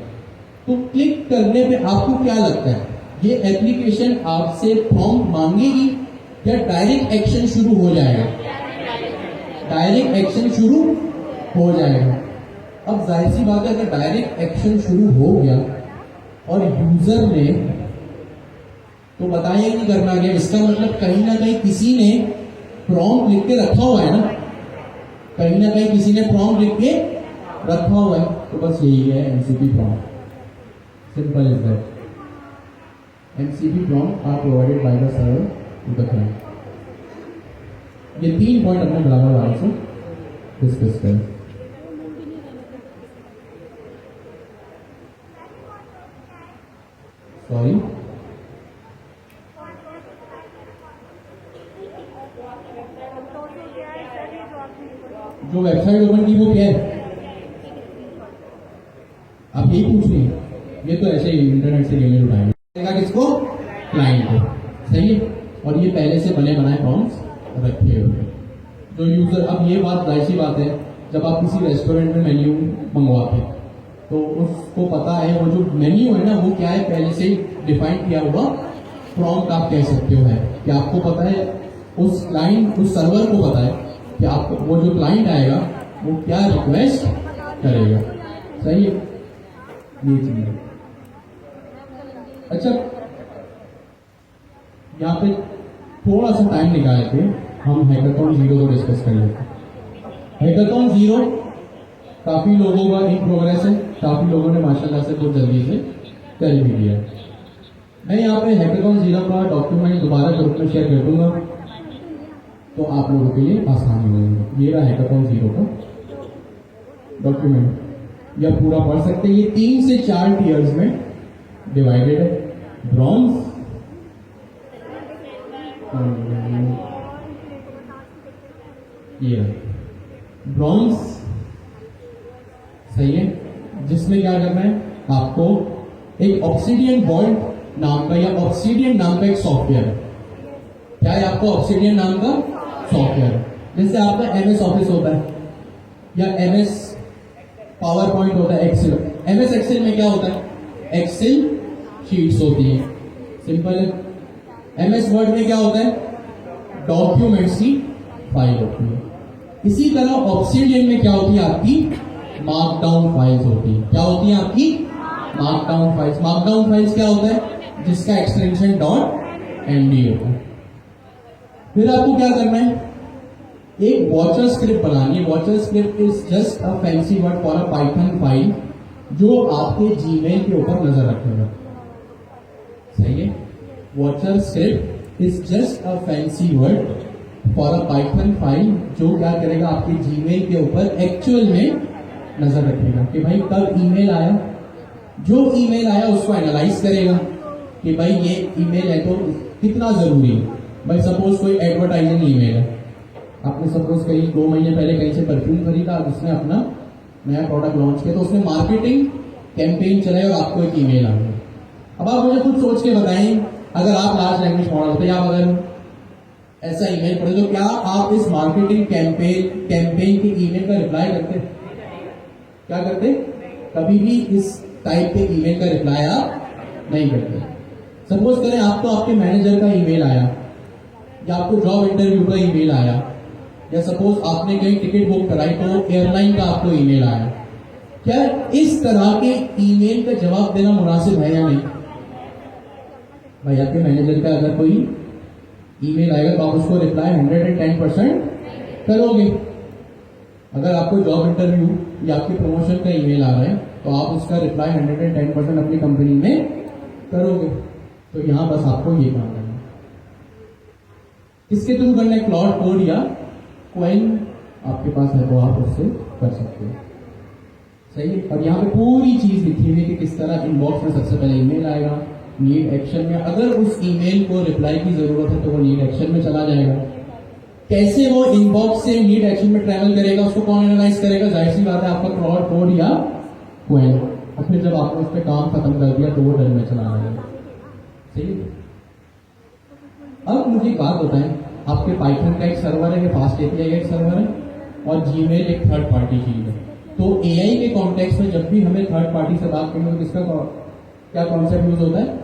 Speaker 1: तो क्लिक करने पे आपको क्या लगता है, ये एप्लीकेशन आपसे प्रॉम्प्ट मांगेगी या डायरेक्ट एक्शन शुरू हो जाएगा, डायरेक्ट एक्शन शुरू हो जाएगा। अब जाहिर सी बात है, अगर डायरेक्ट एक्शन शुरू हो गया और यूजर ने तो बताया ही नहीं करना गया, इसका मतलब कहीं ना कहीं किसी ने प्रॉम्प्ट लिख के रखा हुआ है ना, कहीं ना कहीं किसी ने प्रॉम्प्ट लिख के रखा हुआ है। तो बस यही है MCP prompt, simple is that. MCP prompt are provided by the server to the client. ये 3 पॉइंट अपने बराबर वाले से डिस्कस करें। सॉरी, जो वेबसाइट ओपन की वो क्या है, आप यही पूछ रहे हैं, ये तो ऐसे ही इंटरनेट से गेलेज उठाएंगे किसको, क्लाइंट को, सही है। और ये पहले से बने बनाए प्रॉम्प्ट्स रखे हुए जो यूजर। अब ये बात जाहिर सी बात है, जब आप किसी रेस्टोरेंट में मेन्यू मंगवाते हैं तो उसको पता है वो जो मेन्यू है ना, वो क्या है, पहले से ही डिफाइन किया हुआ प्रॉम्प्ट आप कह सकते हो है कि आपको पता है, उस क्लाइंट, उस सर्वर को पता है कि आपको वो जो क्लाइंट आएगा वो क्या रिक्वेस्ट करेगा, सही है, ये चीज है। अच्छा, यहाँ पे थोड़ा सा टाइम निकाल के हम हैकाथॉन 0 को डिस्कस कर लेते हैं। हैकाथॉन 0 काफी लोगों का इन प्रोग्रेस है, काफी लोगों ने माशाल्लाह से बहुत जल्दी से कर भी दिया। मैं यहाँ पे हैकाथॉन 0 का डॉक्यूमेंट दोबारा ग्रुप में शेयर कर दूंगा तो आप लोगों के लिए आसानी होगी। ये रहा हैकाथॉन 0 का डॉक्यूमेंट, या पूरा पढ़ सकते हैं। ये 3 से 4 टीयर्स में डिवाइडेड है। ब्रॉन्ज, ये ब्रॉन्ज, सही है, जिसमें क्या करना है आपको, एक ऑब्सिडियन वॉल्ट नाम का या ऑब्सिडियन नाम का एक सॉफ्टवेयर है। क्या है आपको, ऑब्सिडियन नाम का सॉफ्टवेयर। जैसे आपका एमएस ऑफिस होता है या एमएस पावर पॉइंट होता है, एक्सेल, एमएस एक्सेल में क्या होता है, एक्सेल शीट्स होती है, सिंपल है। एमएस वर्ड में क्या होता है, डॉक्यूमेंट्स की फाइल होती है। इसी तरह ऑब्सिडियन में क्या होती है, आपकी मार्कडाउन फाइल्स होती है। क्या होती है आपकी, मार्कडाउन फाइल्स। मार्कडाउन फाइल्स क्या होता है, जिसका एक्सटेंशन .md होता है। फिर आपको क्या करना है, एक वॉचर स्क्रिप्ट बनानी है। Watcher script is just a fancy word for a Python file जो आपके जीमेल के ऊपर नजर रखेगा। सही है। Watcher script is just a fancy word for a Python file जो क्या करेगा, आपके जीमेल के ऊपर एक्चुअल में नजर रखेगा कि भाई कब ईमेल आया, जो ईमेल आया उसको एनालाइज करेगा कि भाई ये ईमेल है तो कितना जरूरी है। भाई सपोज कोई एडवर्टाइजिंग ईमेल है, आपने सपोज कहीं 2 महीने पहले कहीं से परफ्यूम खरीदा, उसने अपना नया प्रोडक्ट लॉन्च किया तो उसने मार्केटिंग कैंपेन चलाई और आपको एक ईमेल आ गया। अब आप मुझे खुद सोच के बताएं, अगर आप लार्ज लैंग्वेज मॉडल होते या अगर ऐसा ईमेल पढ़े तो क्या आप इस मार्केटिंग कैंपेन के ईमेल का रिप्लाई करते? क्या करते? कभी भी इस टाइप के ईमेल का रिप्लाई आप नहीं करते। सपोज करें आपको आपके मैनेजर का ईमेल आया या आपको जॉब इंटरव्यू का ईमेल आया या सपोज आपने कहीं टिकट बुक कराई तो एयरलाइन का आपको ईमेल आया, क्या इस तरह के ईमेल का जवाब देना मुनासिब है या नहीं? भाई आपके मैनेजर का अगर कोई ईमेल आएगा तो आप उसको रिप्लाई 110% करोगे। अगर आपको जॉब इंटरव्यू या आपके प्रमोशन का ईमेल आ रहा है तो आप उसका रिप्लाई 110% अपनी कंपनी में करोगे। तो यहां बस आपको ये काम करना है। किसके थ्रू करना है? क्लाउड कोड या क्वाइन आपके पास है तो आप उससे कर सकते हो। सही है। और यहाँ पे पूरी चीज लिखी हुई है कि किस तरह इनबॉक्स में सबसे पहले ईमेल आएगा, नीड एक्शन में अगर उस ईमेल को रिप्लाई की जरूरत है तो वो नीड एक्शन में चला जाएगा। कैसे वो इनबॉक्स से नीड एक्शन में ट्रैवल करेगा, उसको कौन एनालाइज करेगा? जाहिर सी बात है आपका क्लाउड कोड या क्वाइन। और फिर जब आपने उस पर काम खत्म कर दिया तो वो डर में चला जाएगा। सही है। अब मुझे एक बात बताएं, आपके पाइथन का एक सर्वर है, फास्ट एपीआई का एक सर्वर है और जीमेल एक थर्ड पार्टी चीज है। तो एआई के कॉन्टेक्स्ट में जब भी हमें थर्ड पार्टी से बात करनी हो तो किसका क्या कॉन्सेप्ट यूज होता है?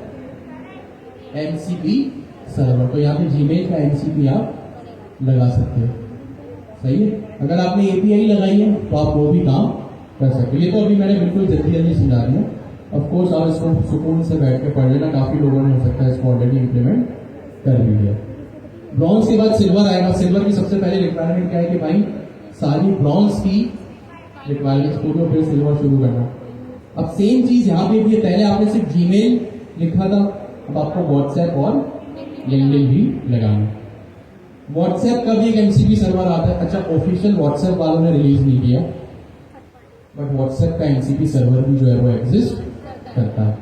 Speaker 1: MCP server. तो यहाँ पे जीमेल का एमसीपी आप लगा सकते हो। सही है। अगर आपने एपीआई लगाई है तो आप वो भी काम कर सकते हो। ये तो अभी मैंने बिल्कुल जल्दी समझा दिया। ऑफकोर्स आप इसको सुकून से बैठ के पढ़ लेना, काफी लोगों ने हो सकता है इसको ऑलरेडी इंप्लीमेंट कर भी लिया। ब्रॉन्ज के बाद सिल्वर आएगा। सिल्वर की सबसे पहले रिक्वायरमेंट क्या है कि भाई सारी ब्रॉन्ज की रिक्वायरमेंट्स को फिर सिल्वर शुरू करना। अब सेम चीज यहाँ पे भी है। पहले आपने सिर्फ जीमेल लिखा था, अब आपको व्हाट्सएप और लिंक्डइन भी लगाना। व्हाट्सएप का भी एक एमसीपी सर्वर आता है। अच्छा, ऑफिशियल व्हाट्सएप वालों ने रिलीज नहीं किया, बट व्हाट्सएप का एमसीपी सर्वर भी जो है वो एग्जिस्ट करता है।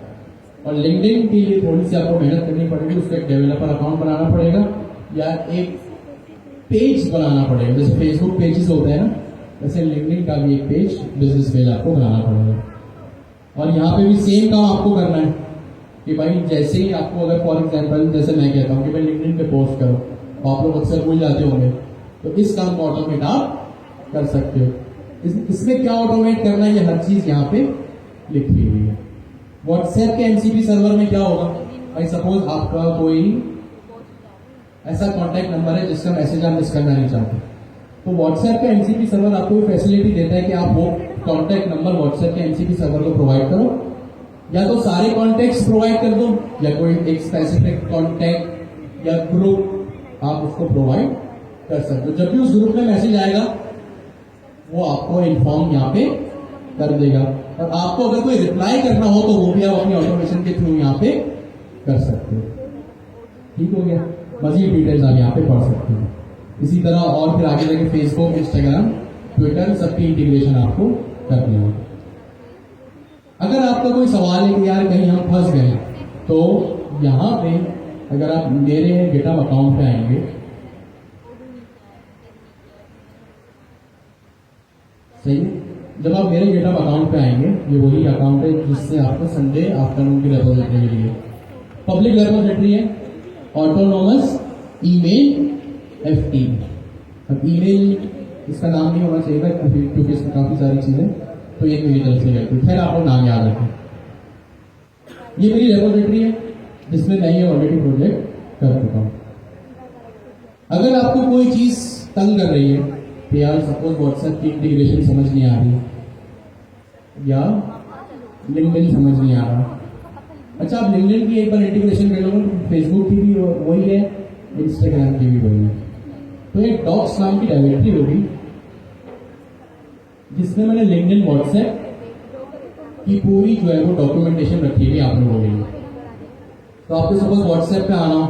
Speaker 1: और लिंक्डइन के लिए थोड़ी सी आपको मेहनत करनी पड़ेगी। उसको एक डेवलपर अकाउंट बनाना पड़ेगा या एक पेज बनाना पड़ेगा। जैसे फेसबुक पेजेस होते हैं ना, वैसे लिंक्डइन का भी एक पेज, बिजनेस पेज आपको बनाना पड़ेगा। और यहाँ पे भी सेम काम आपको करना है कि भाई जैसे ही आपको अगर फॉर एग्जांपल जैसे मैं कहता हूँ कि भाई लिंक्डइन पे पोस्ट करो, तो आप लोग अक्सर भूल जाते होंगे, तो इस काम को ऑटोमेट आप कर सकते हो। इसमें क्या ऑटोमेट करना है, ये हर चीज यहाँ पे लिखी हुई है। व्हाट्सएप के एमसीपी सर्वर में क्या होगा? भाई सपोज आपका कोई ऐसा कॉन्टैक्ट नंबर है जिसका मैसेज आप मिस करना नहीं चाहते, तो व्हाट्सएप का एमसीपी सर्वर आपको फैसिलिटी देता है कि आप वो कॉन्टैक्ट नंबर व्हाट्सएप के एमसीपी सर्वर को प्रोवाइड करो, या तो सारे कॉन्टैक्ट्स प्रोवाइड कर दो या कोई एक स्पेसिफिक कॉन्टैक्ट या ग्रुप आप उसको प्रोवाइड कर सकते हो। जब भी उस ग्रुप में मैसेज आएगा वो आपको इन्फॉर्म यहाँ पे कर देगा। और आपको अगर कोई रिप्लाई करना हो तो वो भी आप अपनी ऑटोमेशन के थ्रू यहाँ पे कर सकते हो। ठीक हो गया। मजीद डिटेल्स आप यहाँ पे पढ़ सकते हो। इसी तरह और फिर आगे जाके फेसबुक, इंस्टाग्राम, ट्विटर सबकी इंटीग्रेशन आपको करनी होगी। अगर आपका कोई सवाल है कि यार कहीं हम फंस गए, तो यहाँ पे अगर आप मेरे गिटहब अकाउंट पे आएंगे, सही है, जब आप मेरे गिटहब अकाउंट पे आएंगे, ये वही अकाउंट है जिससे आपको संडे आफ्टरनून की रेपोजिटरी मिली है। पब्लिक रेपोजिटरी है, ऑटोनोमस ईमेल FT। अब ईमेल इसका नाम नहीं होना चाहिए क्योंकि इसमें काफी सारी चीजें तो ये मेरी तरफ से करती है। खैर आपको नाम याद रखें। ये मेरी रेपोजिटरी है जिसमें मैं ये ऑलरेडी प्रोजेक्ट कर चुका हूँ। अगर आपको कोई चीज तंग कर रही है कि यार सपोज व्हाट्सएप की इंटीग्रेशन समझ नहीं आ रही या लिंक्डइन समझ नहीं आ रहा, अच्छा आप लिंक्डइन की एक बार इंटीग्रेशन कर लोगे तो फेसबुक की भी वही है, इंस्टाग्राम की भी वही है। तो एक डॉक्स नाम की डायरेक्टरी होगी जिसमें मैंने लिंक्डइन, व्हाट्सएप की पूरी जो है वो डॉक्यूमेंटेशन रखी हुई आप लोगों के लिए। तो आपको सपोज व्हाट्सएप पे आना हो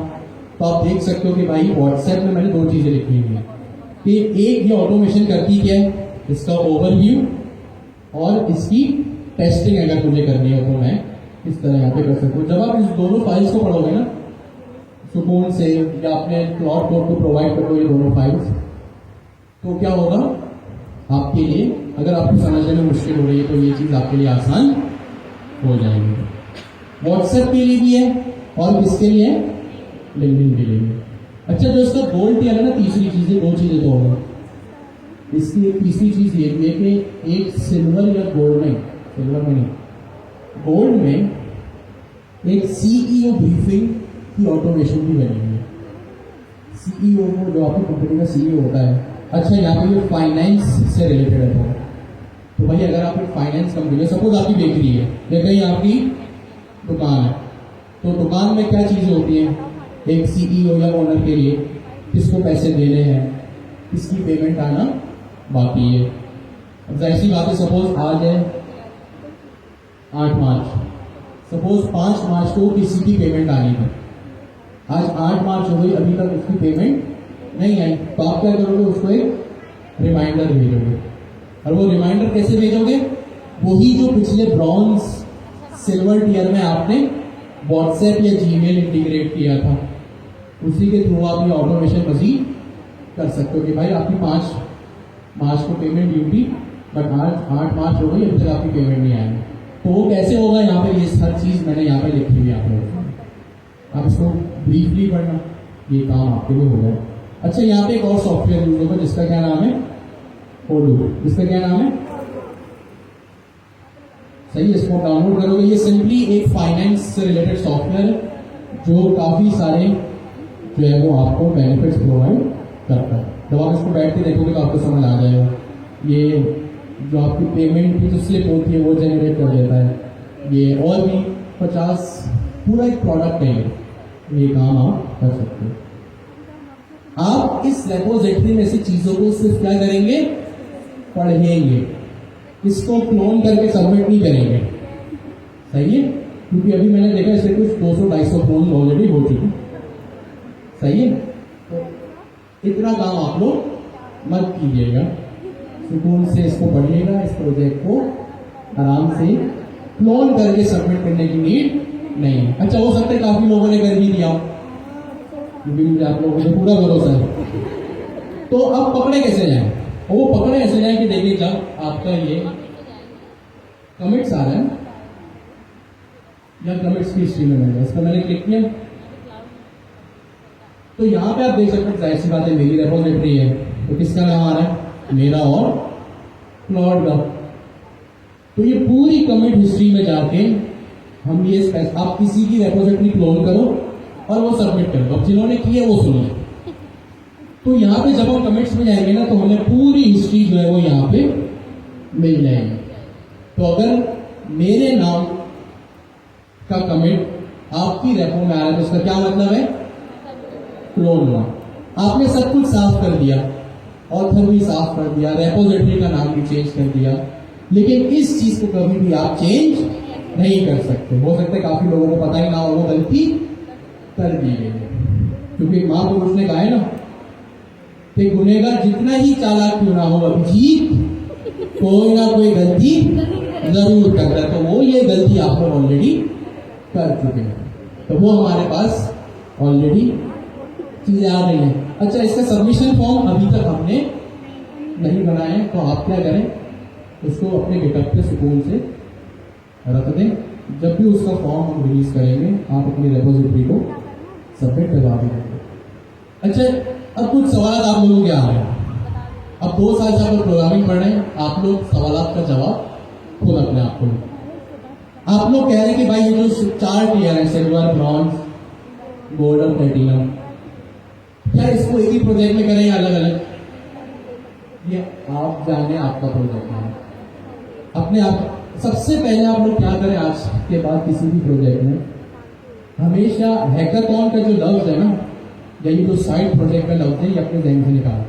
Speaker 1: तो आप देख सकते हो कि भाई व्हाट्सएप में मैंने 2 चीजें लिखी हुई हैं कि एक ये ऑटोमेशन करती क्या है, इसका ओवरव्यू, और इसकी टेस्टिंग अगर मुझे करनी हो तो मैं इस तरह यहाँ पे कर सकता हूँ। जब आप इस दोनों फाइल्स को पढ़ोगे ना सुकून से, या अपने क्लाउड कोड को प्रोवाइड करो ये दोनों फाइल्स, तो क्या होगा आपके लिए, अगर आपको समझने में मुश्किल हो रही है तो ये चीज आपके लिए आसान हो जाएगी। व्हाट्सएप के लिए भी है और किसके लिए है, लिंक्डइन के लिए भी। अच्छा, जो इसका गोल्ड टियर है ना, तीसरी चीज है, 2 चीजें तो होगा इसकी। एक तीसरी चीज ये भी है कि एक सिल्वर या गोल्ड में, सिल्वर में नहीं, गोल्ड में एक सीईओ ब्रीफिंग की ऑटोमेशन भी बनी हुई है। सीईओ को, जो आपकी कंपनी का सीईओ होता है, अच्छा यहाँ पे ये फाइनेंस से रिलेटेड है। तो भाई अगर आप एक फाइनेंस कंपनी है, सपोज आपकी बेकरी है या कहीं आपकी दुकान है, तो दुकान में क्या चीजें होती हैं, एक सीईओ या ओनर के लिए किसको पैसे देने हैं, किसकी पेमेंट आना बाकी है। अब ऐसी बात है, सपोज आज है 8 मार्च, सपोज 5 मार्च को किसी की पेमेंट आनी है, आज 8 मार्च हो गई, अभी तक उसकी पेमेंट नहीं आई, तो आप क्या करोगे, उसको एक रिमाइंडर भेजोगे। और वो रिमाइंडर कैसे भेजोगे, वही जो पिछले ब्रॉन्ज सिल्वर टियर में आपने व्हाट्सएप या जीमेल इंटीग्रेट किया था, उसी के थ्रू आप ये ऑटोमेशन मजीद कर सकते हो कि भाई आपकी 5 मार्च को पेमेंट ड्यू थी, बट आज 8 मार्च हो गई, अभी तक आपकी पेमेंट नहीं आई। तो वो कैसे होगा, यहाँ पे ये हर चीज मैंने यहाँ पे लिखी हुई आप लोगों को, आप इसको ब्रीफली पढ़ना, ये काम आपके लिए होगा। अच्छा, यहाँ पे एक और सॉफ्टवेयर यूज होगा जिसका क्या नाम है, ओडू। जिसका क्या नाम है, सही, इसको डाउनलोड करोगे। ये सिंपली एक फाइनेंस से रिलेटेड सॉफ्टवेयर है जो काफी सारे जो है वो आपको बेनिफिट्स प्रोवाइड करता है। जब आप इसको बैठ के देखोगे तो आपको समझ आ जाएगा। ये जो आपकी पेमेंट की जो स्लिप होती है वो जनरेट कर देता है ये, और भी 50 पूरा एक प्रोडक्ट है ये काम आप कर सकते हो। आप इस रेपोजिटरी में से चीजों को सिर्फ क्या करेंगे, पढ़ेंगे, इसको क्लोन करके सबमिट नहीं करेंगे, सही है, क्योंकि अभी मैंने देखा इससे कुछ 200-250 क्लोन ऑलरेडी हो चुके, सही है। तो इतना काम आप लोग मत कीजिएगा, सुकून से इसको पढ़िएगा, इस प्रोजेक्ट को आराम से क्लोन करके सबमिट करने की नीड नहीं है। अच्छा, हो सकता है काफी लोगों ने कर भी दिया, क्योंकि मुझे आप लोगों को पूरा भरोसा है। तो अब पकड़े कैसे जाए, वो पकड़े ऐसे जाए कि देखिए जब आपका ये कमिट्स आ रहा है या कमिट्स की हिस्ट्री में मिल इसका मैंने क्लिक किया, तो यहां पे आप देख सकते हैं, जाहिर सी बात है मेरी रेपोजिटरी है, तो किसका नाम आ रहा है, मेरा और क्लाउड का। तो ये पूरी कमिट हिस्ट्री में जाके हम ये आप किसी की रेपोजिटरी क्लोन करो और वो सबमिट कर दो। अब जिन्होंने किया वो सुनो, तो यहाँ पे जब हम कमिट्स में जाएंगे ना, तो हमें पूरी हिस्ट्री जो है वो यहाँ पे मिल जाएगी। तो अगर मेरे नाम का कमिट आपकी रेपो में आ रहा है तो उसका क्या मतलब है, क्लोन हुआ। आपने सब कुछ साफ कर दिया, ऑथर भी साफ कर दिया, रेपोजिटरी का नाम भी चेंज कर दिया, लेकिन इस चीज को कभी भी आप चेंज नहीं कर सकते। हो सकता है काफी लोगों को पता ही ना हो, वो गलती कर दी गई, क्योंकि मां पुरुष ने कहा है ना कि गुनहगार जितना ही चालाक क्यों ना हो, अभिजीत कोई ना कोई गलती जरूर करता है। तो वो ये गलती आप लोग ऑलरेडी कर चुके हैं, तो वो हमारे पास ऑलरेडी चीजें आ रही हैं। अच्छा, इसका सबमिशन फॉर्म अभी तक हमने नहीं बनाया है, तो आप क्या करें, उसको अपने गिटहब पे सुकून से रख दें। जब भी उसका फॉर्म हम रिलीज करेंगे, आप अपनी रेपोजिटरी को सबमिट करवा देंगे। अच्छा, अब कुछ सवाल आप लोगों के आ रहे हैं। अब 2 साल से आप लोग प्रोग्रामिंग पढ़ रहे हैं, आप लोग सवाल का जवाब खुद अपने आप को। आप लोग कह रहे हैं कि भाई ये जो 4 टियर है, सिल्वर, ब्रॉन्ज, गोल्ड और प्लेटिनम, क्या इसको एक ही प्रोजेक्ट में करें या अलग अलग? ये आप जाने, आपका प्रोजेक्ट है अपने आप। सबसे पहले आप लोग क्या करें, आज के बाद किसी भी प्रोजेक्ट में हमेशा हैकाथॉन का जो लफ्ज है ना, या ये जो साइड प्रोजेक्ट का लफ्ज है, ये अपने जहन से निकाल।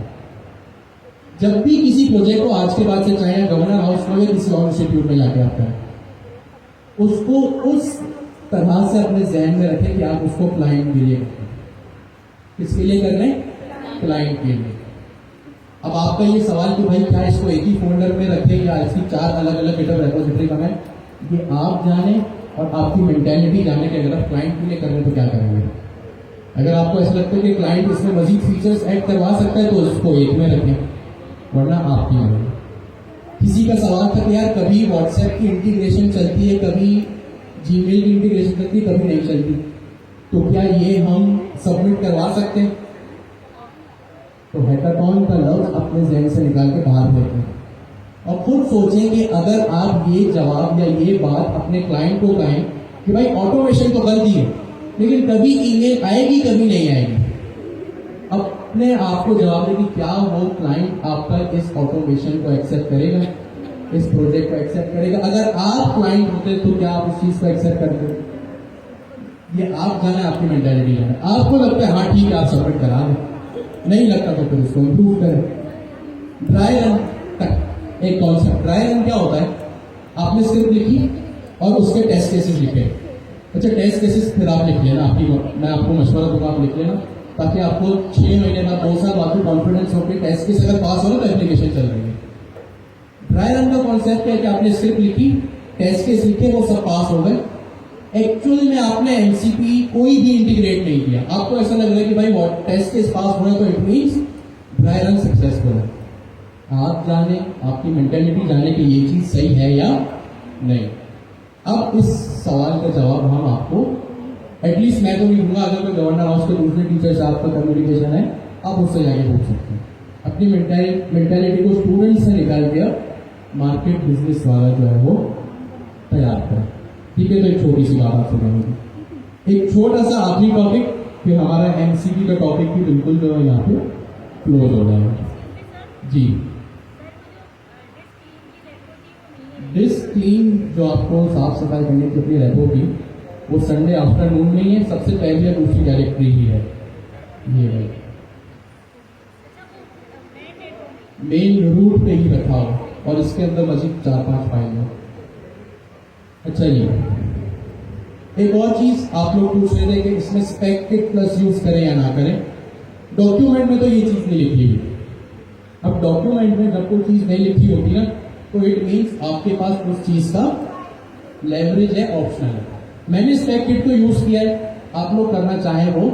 Speaker 1: जब भी किसी प्रोजेक्ट को आज के बाद से, चाहे गवर्नर हाउस में या किसी और इंस्टीट्यूट में जाके आता है, उसको उस तरह से अपने जहन में रखें कि आप उसको क्लाइंट के लिए करें। किसके लिए कर रहे हैं? क्लाइंट के लिए। अब आपका ये सवाल कि भाई क्या इसको एक ही फोल्डर में रखें या इसकी 4 अलग अलग गिटहब रेपोजिटरी बनाएं, ये आप जाने और आपकी मेंटेलिटी जाने कि अगर आप क्लाइंट के लिए कर रहे हैं तो क्या करेंगे। अगर आपको ऐसा लगता है कि क्लाइंट इसमें मजीद फीचर्स ऐड करवा सकता है तो उसको एक में रखें, वरना आपकी मर्जी। किसी का सवाल था कि यार कभी व्हाट्सएप की इंटीग्रेशन चलती है, कभी जीमेल की इंटीग्रेशन चलती है, कभी नहीं चलती, तो क्या ये हम सबमिट करवा सकते हैं? तो हैकाथॉन का लफ्ज अपने जहन से निकाल के बाहर फेंकें और खुद सोचें कि अगर आप ये जवाब या ये बात अपने क्लाइंट को कहें कि भाई ऑटोमेशन तो कर दिए लेकिन कभी ईमेल आएगी कभी नहीं आएगी, अपने आप को जवाब दें कि क्या वो क्लाइंट आपका इस ऑटोमेशन को एक्सेप्ट करेगा, इस प्रोजेक्ट को एक्सेप्ट करेगा। अगर आप क्लाइंट होते तो क्या आप उस चीज को एक्सेप्ट करते? ये आप जाना, आपकी मेंटालिटी जाना। आपको लगता है हाँ ठीक है आप सबमिट करा दें, नहीं लगता तो फिर उसको इम्प्रूव करें। ड्राई रन तक एक कॉन्सेप्ट। ड्राई रन क्या होता है? आपने स्क्रिप्ट लिखी और उसके टेस्ट केसेस लिखे। अच्छा टेस्ट केसेस फिर आप लिख लेना, मैं आपको मशवरा दूंगा आप लिख लेना, ताकि आपको 6 महीने बाद 2 साल बाद भी कॉन्फिडेंस हो कि टेस्ट केस अगर पास हो तो एप्लीकेशन चल रही है। ड्राई रन का कॉन्सेप्ट क्या है कि आपने स्क्रिप्ट लिखी, टेस्ट केस लिखे, वो सब पास हो गए, एक्चुअल में आपने एमसीपी कोई भी इंटीग्रेट नहीं किया। आपको ऐसा लग रहा है कि भाई टेस्ट केस पास हो रहा है तो it means dry run successful है। आप जाने, आपकी मेंटेलिटी जाने कि ये चीज सही है या नहीं। अब इस सवाल का जवाब हम आपको, एटलीस्ट मैं तो नहीं दूंगा, अगर कोई गवर्नर हाउस के दूसरे टीचर से आपका कम्युनिकेशन है आप उससे जाके पूछ सकते हैं। अपनी मेंटेलिटी को स्टूडेंट से निकाल के मार्केट बिजनेस वाला जो है वो तैयार करें। ठीक है, तो एक छोटी सी बात आपसे करूँगी, एक छोटा सा आखिरी टॉपिक, फिर हमारा एमसीपी का टॉपिक भी बिल्कुल जो है यहाँ पे क्लोज हो जाएगा। जी, डिस्क क्लीन जो आपको साफ सफाई करने की अपनी रेपो की, वो संडे आफ्टरनून में ही है, सबसे पहले या दूसरी डायरेक्टरी ही है। ये भाई मेन रूट पे ही रखा हो और इसके अंदर मजीद 4-5 फाइल हो। अच्छा जी, एक और चीज आप लोग पूछ रहे थे कि इसमें स्पेक किट प्लस यूज करें या ना करें। डॉक्यूमेंट में तो ये चीज नहीं लिखी हुई। अब डॉक्यूमेंट में जब कोई चीज नहीं लिखी होती ना तो इट मीन्स आपके पास उस चीज का लेवरेज है, ऑप्शनल है। मैंने स्पेक किट को यूज किया है, आप लोग करना चाहें वो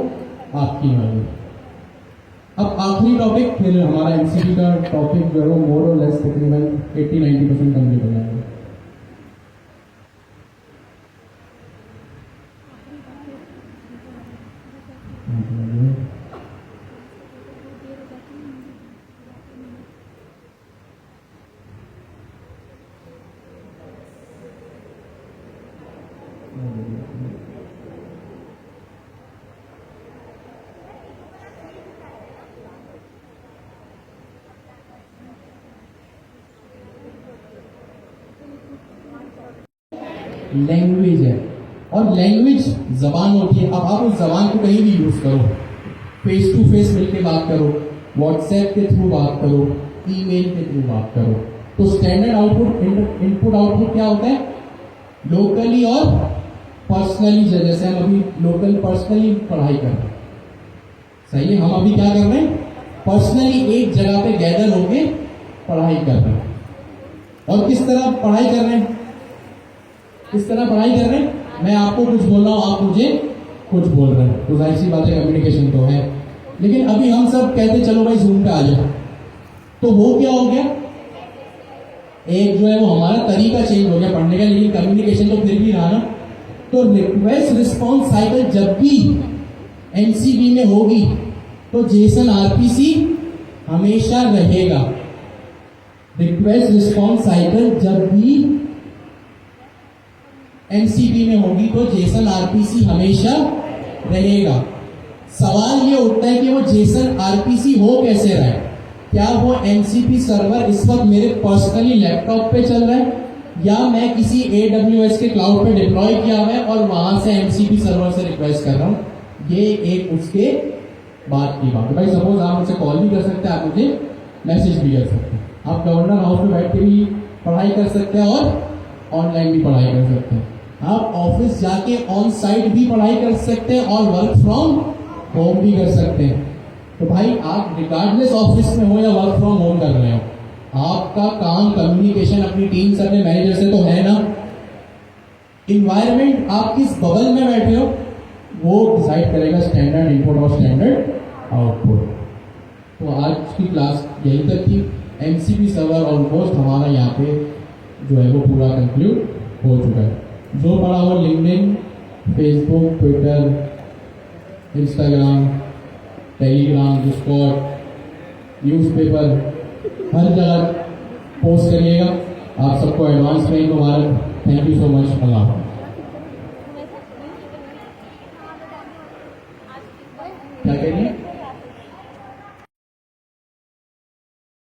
Speaker 1: आपकी मर्जी। अब आखिरी टॉपिक, फिर हमारा एमसीपी का टॉपिक जो है वो मोर और लेस तकरीबन 80-90% कंप्लीट हो जाएगा। लैंग्वेज है और लैंग्वेज जबान होती है। अब आप उस जबान को कहीं भी यूज करो, फेस टू फेस मिलके बात करो, व्हाट्सएप के थ्रू बात करो, ईमेल के थ्रू बात करो, तो स्टैंडर्ड आउटपुट इनपुट आउटपुट क्या होता है? लोकली और पर्सनली। जैसे हम अभी लोकल पर्सनली पढ़ाई कर रहे हैं, सही है, हम अभी क्या कर रहे हैं? पर्सनली एक जगह पे गैदर होके पढ़ाई कर रहे हैं। और किस तरह पढ़ाई कर रहे हैं? किस तरह पढ़ाई कर रहे हैं? मैं आपको कुछ बोल रहा हूं, आप मुझे कुछ बोल रहे हैं, तो जाहिर सी बात है कम्युनिकेशन तो है। लेकिन अभी हम सब कहते चलो भाई जूम पे आ जाओ, तो वो क्या हो गया? एक जो है वो हमारा तरीका चेंज हो गया पढ़ने का, लेकिन कम्युनिकेशन तो फिर भी रहा ना। तो रिक्वेस्ट रिस्पॉन्स साइकिल जब भी एमसीबी में होगी तो जेसन आरपीसी हमेशा रहेगा। रिक्वेस्ट रिस्पॉन्स साइकिल जब भी एमसीबी में होगी तो जेसन आरपीसी हमेशा रहेगा। सवाल ये उठता है कि वो जेसन आरपीसी हो कैसे रहा है? क्या वो एमसीपी सर्वर इस वक्त मेरे पर्सनली लैपटॉप पे चल रहा है या मैं किसी AWS के क्लाउड पे डिप्लॉय किया हुआ है और वहां से एमसीपी सर्वर से रिक्वेस्ट कर रहा हूं? ये एक उसके बाद की बात है। भाई सपोज आप मुझसे कॉल भी कर सकते हैं, आप मुझे मैसेज भी कर सकते हैं, आप गवर्नर हाउस में बैठ के भी पढ़ाई कर सकते हैं और ऑनलाइन भी पढ़ाई कर सकते हैं। आप ऑफिस जाके ऑन साइट भी पढ़ाई कर सकते हैं और वर्क फ्रॉम होम भी कर सकते हैं। तो भाई आप रिगार्डलेस ऑफिस में हो या वर्क फ्रॉम होम कर रहे हो, आपका काम कम्युनिकेशन अपनी टीम से अपने मैनेजर से तो है ना। इन्वायरमेंट आप किस बबल में बैठे हो वो डिसाइड करेगा स्टैंडर्ड इनपुट और स्टैंडर्ड आउटपुट। तो आज की क्लास यही तक थी। एमसीपी सर्वर ऑलमोस्ट हमारा यहाँ पे जो है वो पूरा कंक्लूड हो चुका है। जो पढ़ा हो LinkedIn, Facebook, Twitter, Instagram, Telegram, Discord, newspaper, हर जगह पोस्ट करिएगा। आप सबको एडवांस में मुबारक। Thank you so much. Allah. क्या कह रही है?